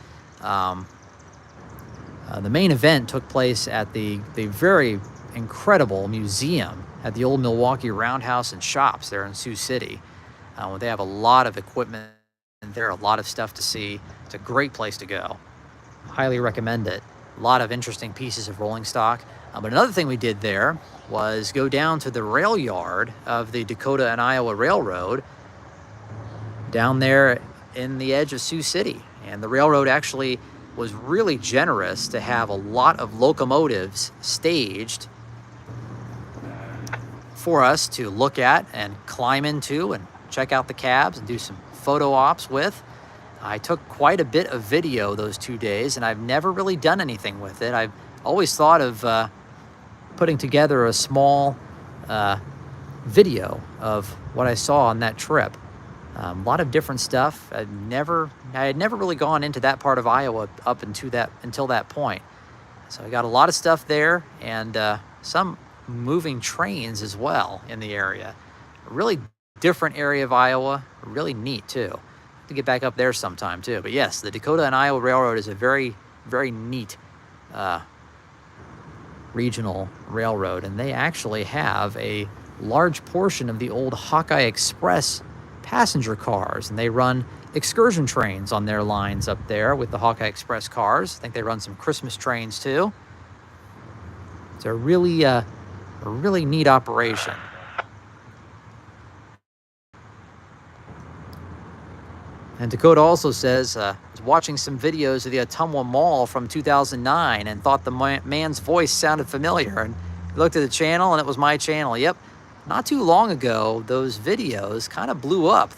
The main event took place at the very incredible museum at the old Milwaukee Roundhouse and Shops there in Sioux City. They have a lot of equipment there, a lot of stuff to see. It's a great place to go. Highly recommend it. A lot of interesting pieces of rolling stock. But another thing we did there was go down to the rail yard of the Dakota and Iowa Railroad down there in the edge of Sioux City. And the railroad actually was really generous to have a lot of locomotives staged for us to look at and climb into and check out the cabs and do some photo ops with. I took quite a bit of video those 2 days, and I've never really done anything with it. I've always thought of putting together a small video of what I saw on that trip. A lot of different stuff. I had never really gone into that part of Iowa up until that point. So I got a lot of stuff there, and some moving trains as well in the area. A really different area of Iowa, really neat too. To get back up there sometime too. But yes, the Dakota and Iowa Railroad is a very, very neat regional railroad, and they actually have a large portion of the old Hawkeye Express passenger cars, and they run excursion trains on their lines up there with the Hawkeye Express cars. I think they run some Christmas trains too. It's a really neat operation. And Dakota also says, was watching some videos of the Ottumwa Mall from 2009 and thought the man's voice sounded familiar, and looked at the channel and it was my channel. Yep, not too long ago, those videos kind of blew up.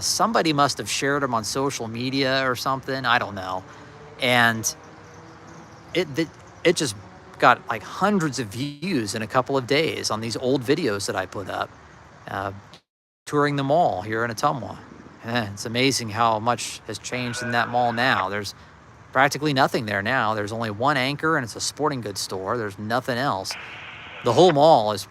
Somebody must have shared them on social media or something, I don't know. And it just got like hundreds of views in a couple of days on these old videos that I put up, touring the mall here in Ottumwa. It's amazing how much has changed in that mall now. There's practically nothing there now. There's only one anchor, and it's a sporting goods store. There's nothing else. The whole mall is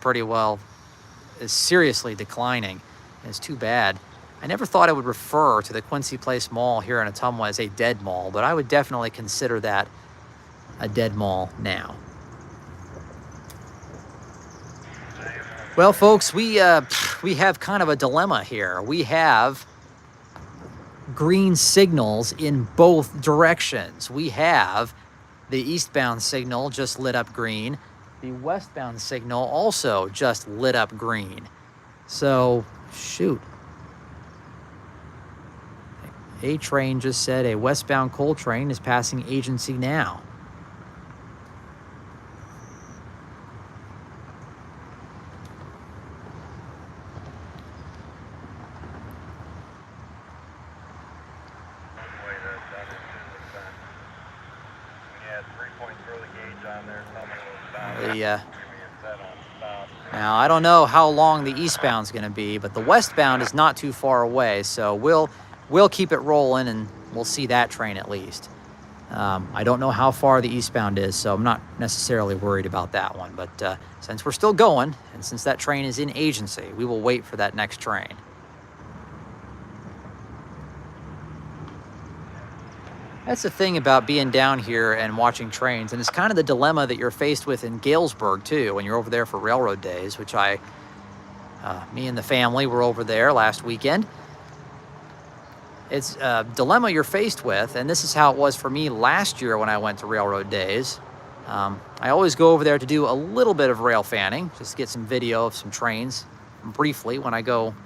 seriously declining. It's too bad. I never thought I would refer to the Quincy Place Mall here in Ottumwa as a dead mall, but I would definitely consider that a dead mall now. Well, folks, we have kind of a dilemma here. We have green signals in both directions. We have the eastbound signal just lit up green. The westbound signal also just lit up green. So, shoot. A train just said a westbound coal train is passing agency now. Now, I don't know how long the eastbound's going to be, but the westbound is not too far away, so we'll keep it rolling, and we'll see that train at least. I don't know how far the eastbound is, so I'm not necessarily worried about that one, but since we're still going, and since that train is in agency, we will wait for that next train. That's the thing about being down here and watching trains, and it's kind of the dilemma that you're faced with in Galesburg too, when you're over there for railroad days, which me and the family were over there last weekend. It's a dilemma you're faced with, and this is how it was for me last year when I went to railroad days. I always go over there to do a little bit of rail fanning, just to get some video of some trains briefly when I go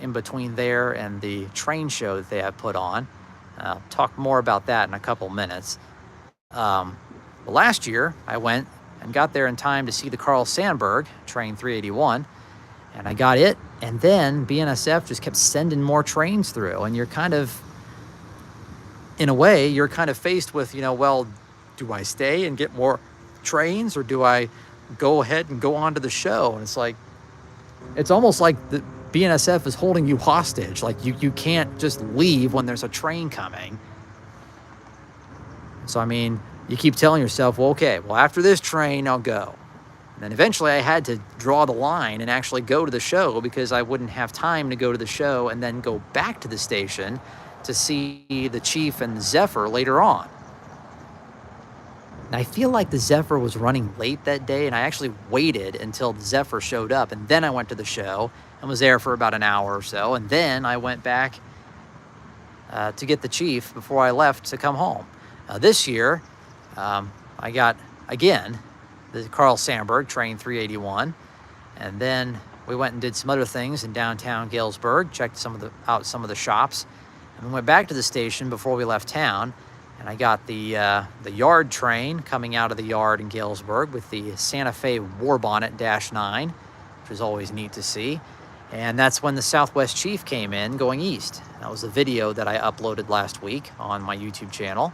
in between there and the train show that they have put on. I'll talk more about that in a couple minutes. But last year, I went and got there in time to see the Carl Sandburg, train 381, and I got it, and then BNSF just kept sending more trains through, and you're kind of, in a way, you're kind of faced with, well, do I stay and get more trains, or do I go ahead and go on to the show? And it's almost like the BNSF is holding you hostage. Like you can't just leave when there's a train coming. So, you keep telling yourself, well, okay, after this train, I'll go. And then eventually I had to draw the line and actually go to the show, because I wouldn't have time to go to the show and then go back to the station to see the Chief and the Zephyr later on. And I feel like the Zephyr was running late that day, and I actually waited until the Zephyr showed up, and then I went to the show and was there for about an hour or so, and then I went back to get the Chief before I left to come home. This year, I got, again, the Carl Sandburg, train 381, and then we went and did some other things in downtown Galesburg, checked out some of the shops, And we went back to the station before we left town, and I got the yard train coming out of the yard in Galesburg with the Santa Fe Warbonnet -9, which was always neat to see. And that's when the Southwest Chief came in going east. That was the video that I uploaded last week on my YouTube channel.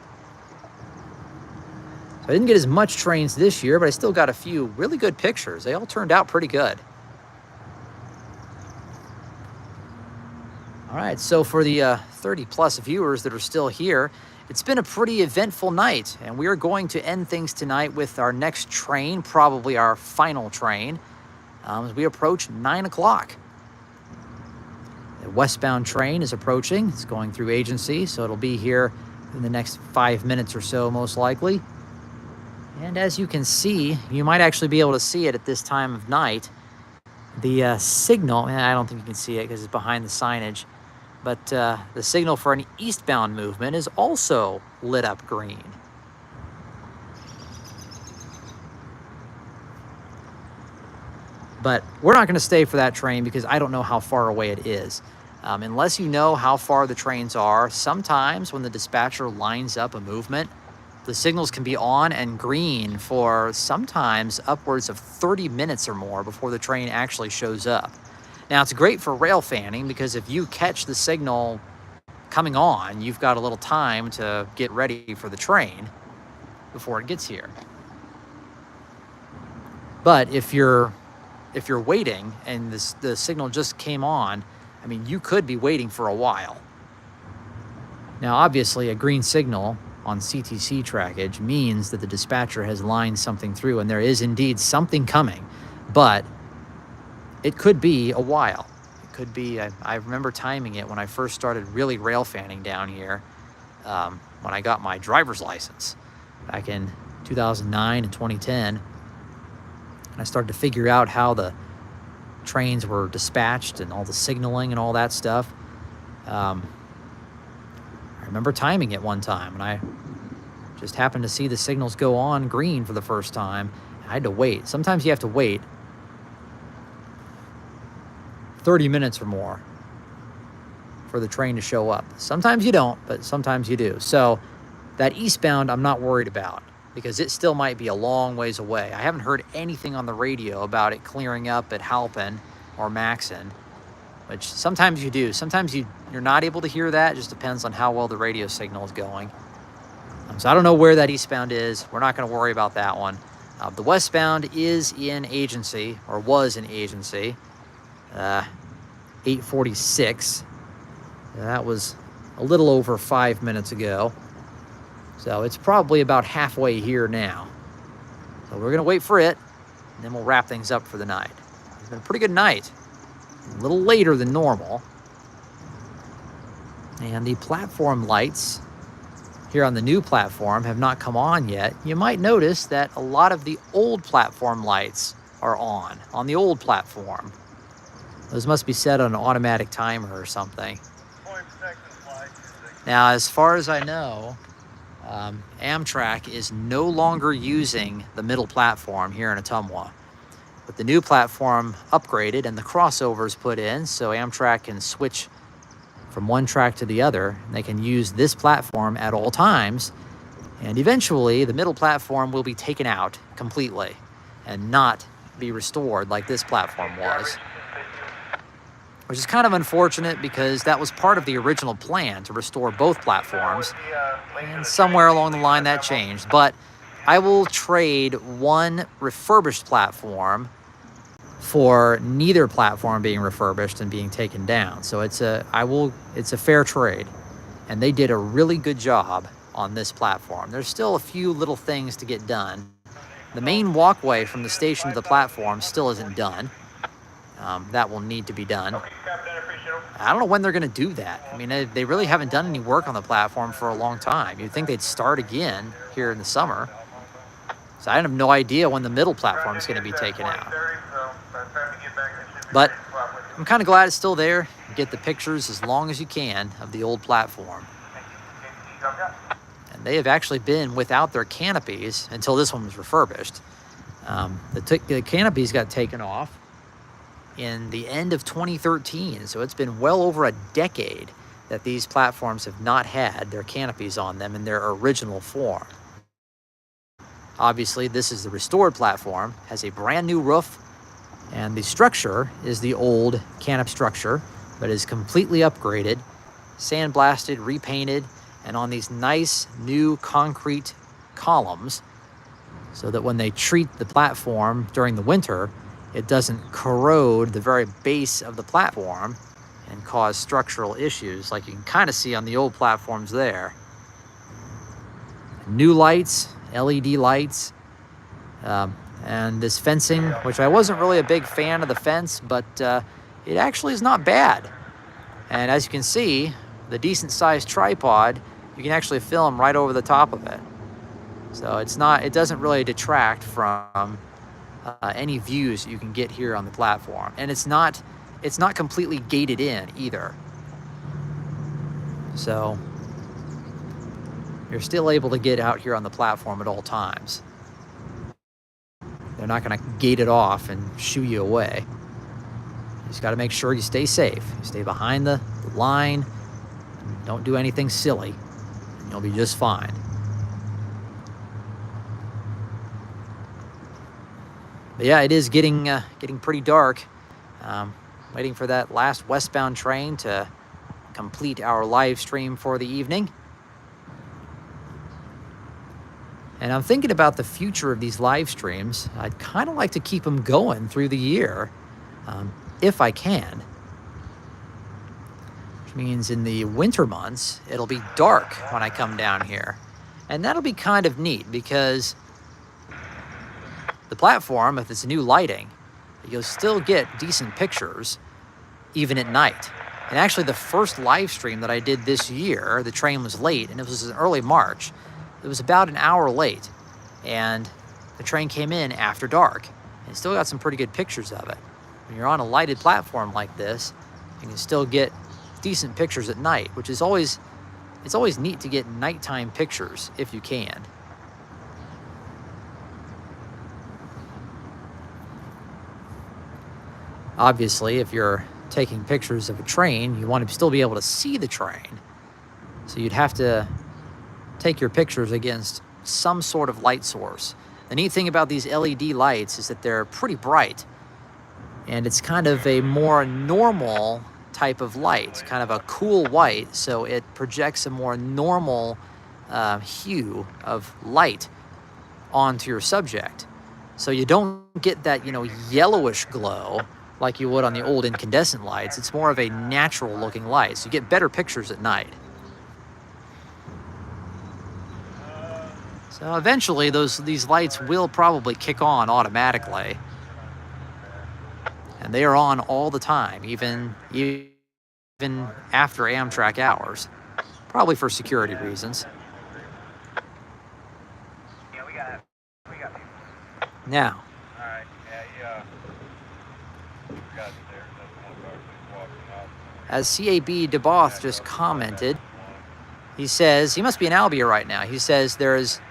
So I didn't get as much trains this year, but I still got a few really good pictures. They all turned out pretty good. All right, so for the 30 plus viewers that are still here, it's been a pretty eventful night, and we are going to end things tonight with our next train, probably our final train, as we approach 9 o'clock. The westbound train is approaching. It's going through agency, so it'll be here in the next 5 minutes or so, most likely. And as you can see, you might actually be able to see it at this time of night. The signal, I don't think you can see it because it's behind the signage, but the signal for an eastbound movement is also lit up green. But we're not going to stay for that train because I don't know how far away it is. Unless you know how far the trains are, sometimes when the dispatcher lines up a movement, the signals can be on and green for sometimes upwards of 30 minutes or more before the train actually shows up. Now, it's great for rail fanning because if you catch the signal coming on, you've got a little time to get ready for the train before it gets here. But if you're waiting and the signal just came on, I mean, you could be waiting for a while. Now, obviously, a green signal on CTC trackage means that the dispatcher has lined something through and there is indeed something coming, but it could be a while. It could be, I remember timing it when I first started really rail fanning down here, when I got my driver's license back in 2009 and 2010. And I started to figure out how the trains were dispatched and all the signaling and all that stuff. I remember timing it one time, and I just happened to see the signals go on green for the first time. I had to wait. Sometimes you have to wait 30 minutes or more for the train to show up. Sometimes you don't, but sometimes you do. So that eastbound, I'm not worried about because it still might be a long ways away. I haven't heard anything on the radio about it clearing up at Halpin or Maxon, which sometimes you do. Sometimes you're not able to hear that. It just depends on how well the radio signal is going. So I don't know where that eastbound is. We're not going to worry about that one. The westbound is in agency, or was in agency, 8:46. That was a little over 5 minutes ago. So it's probably about halfway here now. So we're going to wait for it, and then we'll wrap things up for the night. It's been a pretty good night. A little later than normal. And the platform lights here on the new platform have not come on yet. You might notice that a lot of the old platform lights are on the old platform. Those must be set on an automatic timer or something. Now, as far as I know, Amtrak is no longer using the middle platform here in Ottumwa. With the new platform upgraded and the crossovers put in so Amtrak can switch from one track to the other, and they can use this platform at all times, and eventually the middle platform will be taken out completely and not be restored like this platform was, which is kind of unfortunate because that was part of the original plan to restore both platforms, and somewhere along the line that changed. But I will trade one refurbished platform for neither platform being refurbished and being taken down. So it's a fair trade, and they did a really good job on this platform. There's still a few little things to get done. The main walkway from the station to the platform still isn't done. That will need to be done. I don't know when they're going to do that. I mean, they really haven't done any work on the platform for a long time. You'd think they'd start again here in the summer. So I have no idea when the middle platform is going to be taken out. But I'm kind of glad it's still there. You get the pictures as long as you can of the old platform. And they have actually been without their canopies until this one was refurbished. The canopies got taken off in the end of 2013, so it's been well over a decade that these platforms have not had their canopies on them in their original form. Obviously, this is the restored platform, has a brand new roof, and the structure is the old canopy structure, but is completely upgraded, sandblasted, repainted, and on these nice new concrete columns, so that when they treat the platform during the winter, it doesn't corrode the very base of the platform and cause structural issues like you can kind of see on the old platforms there. New lights, LED lights, and this fencing, which I wasn't really a big fan of the fence, but it actually is not bad. And as you can see, the decent sized tripod, you can actually film right over the top of it. So it doesn't really detract from any views you can get here on the platform. And it's not completely gated in either. So you're still able to get out here on the platform at all times. They're not going to gate it off and shoo you away. You just got to make sure you stay safe. You stay behind the line. Don't do anything silly, and you'll be just fine. But yeah, it is getting pretty dark. Waiting for that last westbound train to complete our live stream for the evening. And I'm thinking about the future of these live streams. I'd kind of like to keep them going through the year, if I can. Which means in the winter months, it'll be dark when I come down here. And that'll be kind of neat because the platform, if it's new lighting, you'll still get decent pictures even at night. And actually the first live stream that I did this year, the train was late and it was in early March. It was about an hour late, and the train came in after dark, and still got some pretty good pictures of it. When you're on a lighted platform like this, you can still get decent pictures at night, which is always neat to get nighttime pictures if you can. Obviously, if you're taking pictures of a train, you want to still be able to see the train. So you'd have to take your pictures against some sort of light source. The neat thing about these LED lights is that they're pretty bright, and it's kind of a more normal type of light, kind of a cool white, so it projects a more normal hue of light onto your subject. So you don't get that, yellowish glow like you would on the old incandescent lights. It's more of a natural looking light, so you get better pictures at night. So eventually these lights will probably kick on automatically. And they are on all the time, even after Amtrak hours, probably for security reasons. Yeah, we got people. Now, All right. Yeah, got it there. That's one walking off. as CAB DeBoth just commented, he says, he must be in Albia right now. He says there is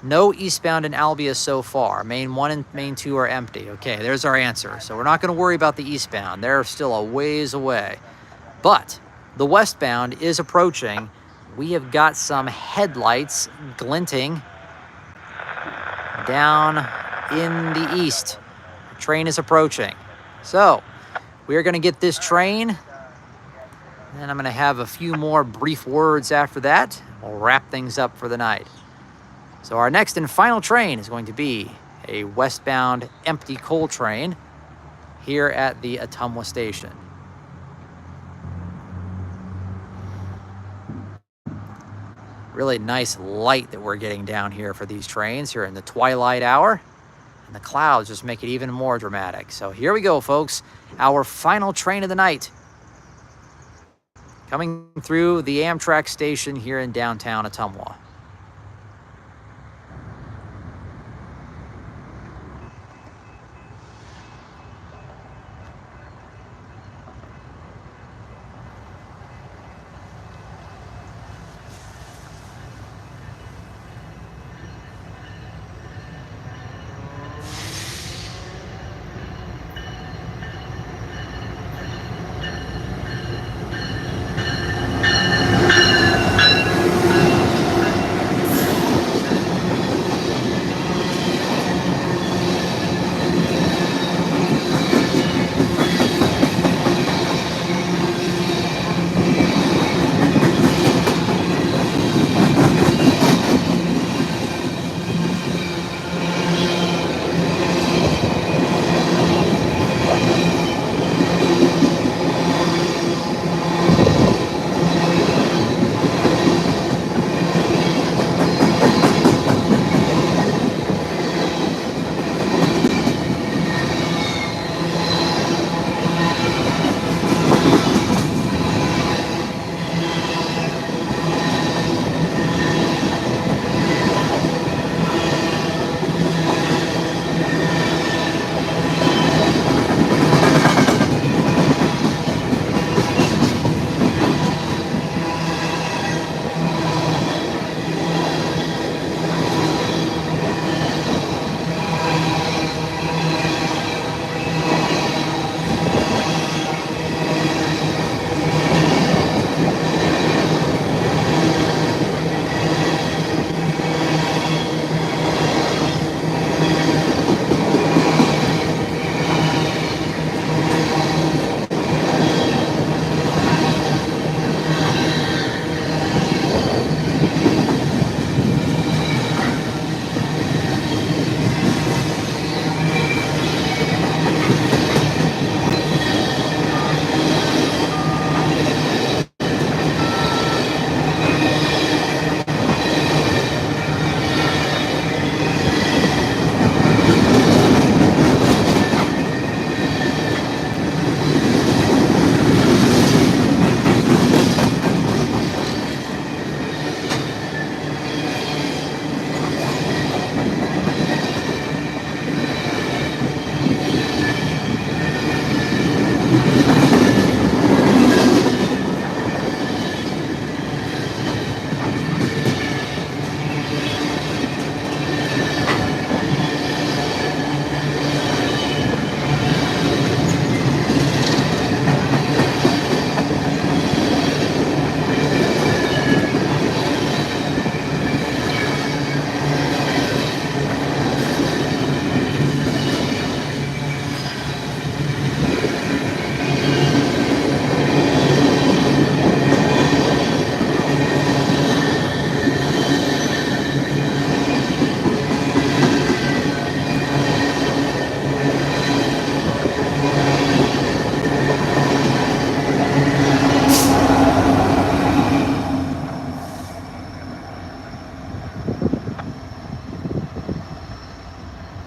no eastbound in Albia so far. Main 1 and Main 2 are empty. Okay, there's our answer. So we're not going to worry about the eastbound. They're still a ways away. But the westbound is approaching. We have got some headlights glinting down in the east. The train is approaching. So we are going to get this train. And I'm going to have a few more brief words after that. We'll wrap things up for the night. So our next and final train is going to be a westbound empty coal train here at the Ottumwa station. Really nice light that we're getting down here for these trains here in the twilight hour. And the clouds just make it even more dramatic. So here we go, folks. Our final train of the night. Coming through the Amtrak station here in downtown Ottumwa.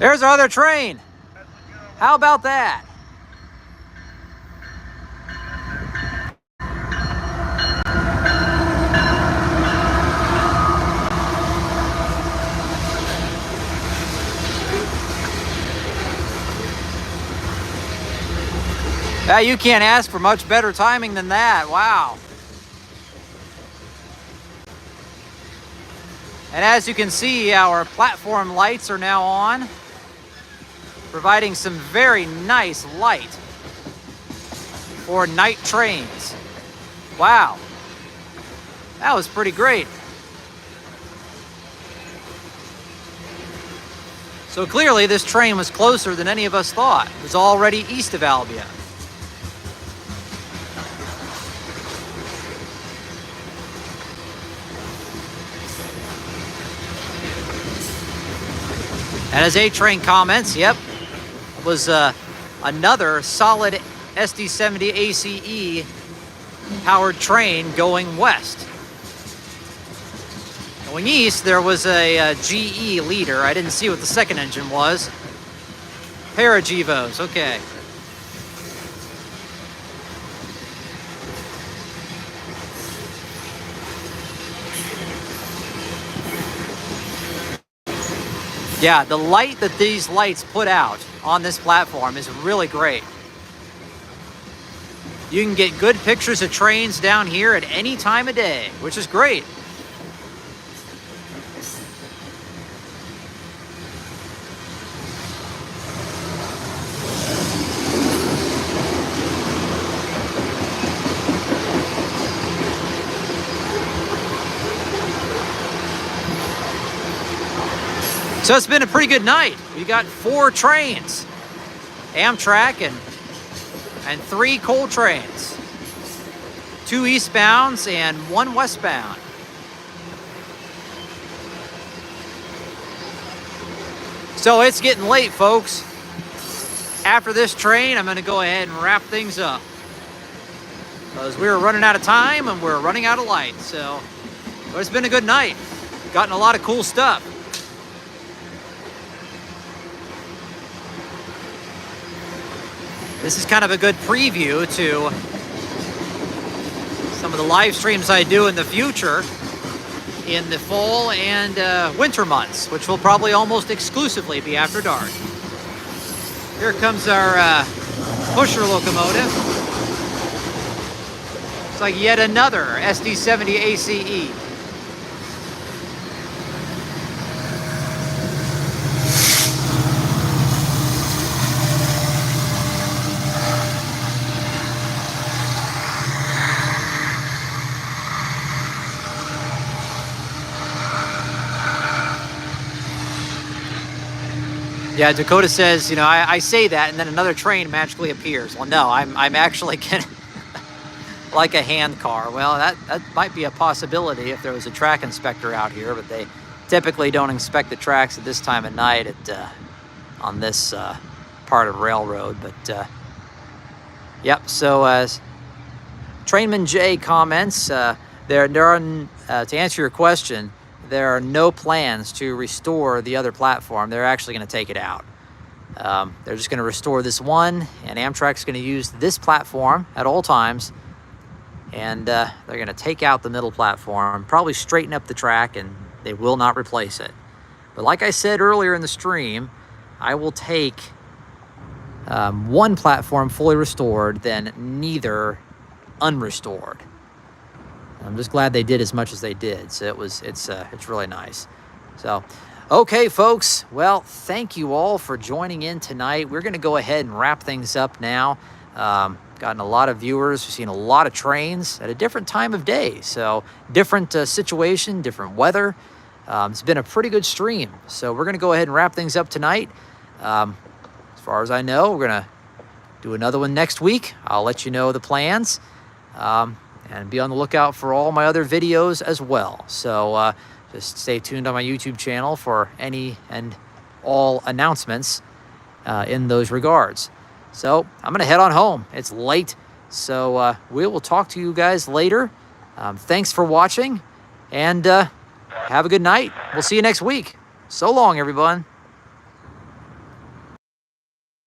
There's our other train. How about that? You can't ask for much better timing than that. Wow. And as you can see, our platform lights are now on, providing some very nice light for night trains. Wow. That was pretty great. So clearly this train was closer than any of us thought. It was already east of Albion. And as A-Train comments, yep, it was another solid SD70 ACE powered train going west. Going east, there was a GE leader. I didn't see what the second engine was. Pair of GEVOs, okay. Yeah, the light that these lights put out on this platform is really great. You can get good pictures of trains down here at any time of day, which is great. So it's been a pretty good night. We got 4 trains, Amtrak and 3 coal trains, 2 eastbounds and 1 westbound. So it's getting late, folks. After this train, I'm gonna go ahead and wrap things up, because we were running out of time and we're running out of light. But it's been a good night. Gotten a lot of cool stuff. This is kind of a good preview to some of the live streams I do in the future in the fall and winter months, which will probably almost exclusively be after dark. Here comes our pusher locomotive. It's like yet another SD70 ACE. Yeah, Dakota says, you know, I say that and then another train magically appears. Well, no, I'm actually getting like a hand car. Well, that might be a possibility if there was a track inspector out here, but they typically don't inspect the tracks at this time of night on this part of railroad. But yep, so as Trainman J comments, there are, to answer your question, there are no plans to restore the other platform. They're actually going to take it out. They're just going to restore this one, and Amtrak's going to use this platform at all times. And they're going to take out the middle platform, probably straighten up the track, and they will not replace it. But like I said earlier in the stream, I will take one platform fully restored, then neither unrestored. I'm just glad they did as much as they did. So it's really nice. So, okay, folks. Well, thank you all for joining in tonight. We're going to go ahead and wrap things up now. Gotten a lot of viewers. We've seen a lot of trains at a different time of day. So, different situation, different weather. It's been a pretty good stream. So, we're going to go ahead and wrap things up tonight. As far as I know, we're going to do another one next week. I'll let you know the plans. And be on the lookout for all my other videos as well. So just stay tuned on my YouTube channel for any and all announcements in those regards. So I'm going to head on home. It's late. So we will talk to you guys later. Thanks for watching, and have a good night. We'll see you next week. So long, everyone.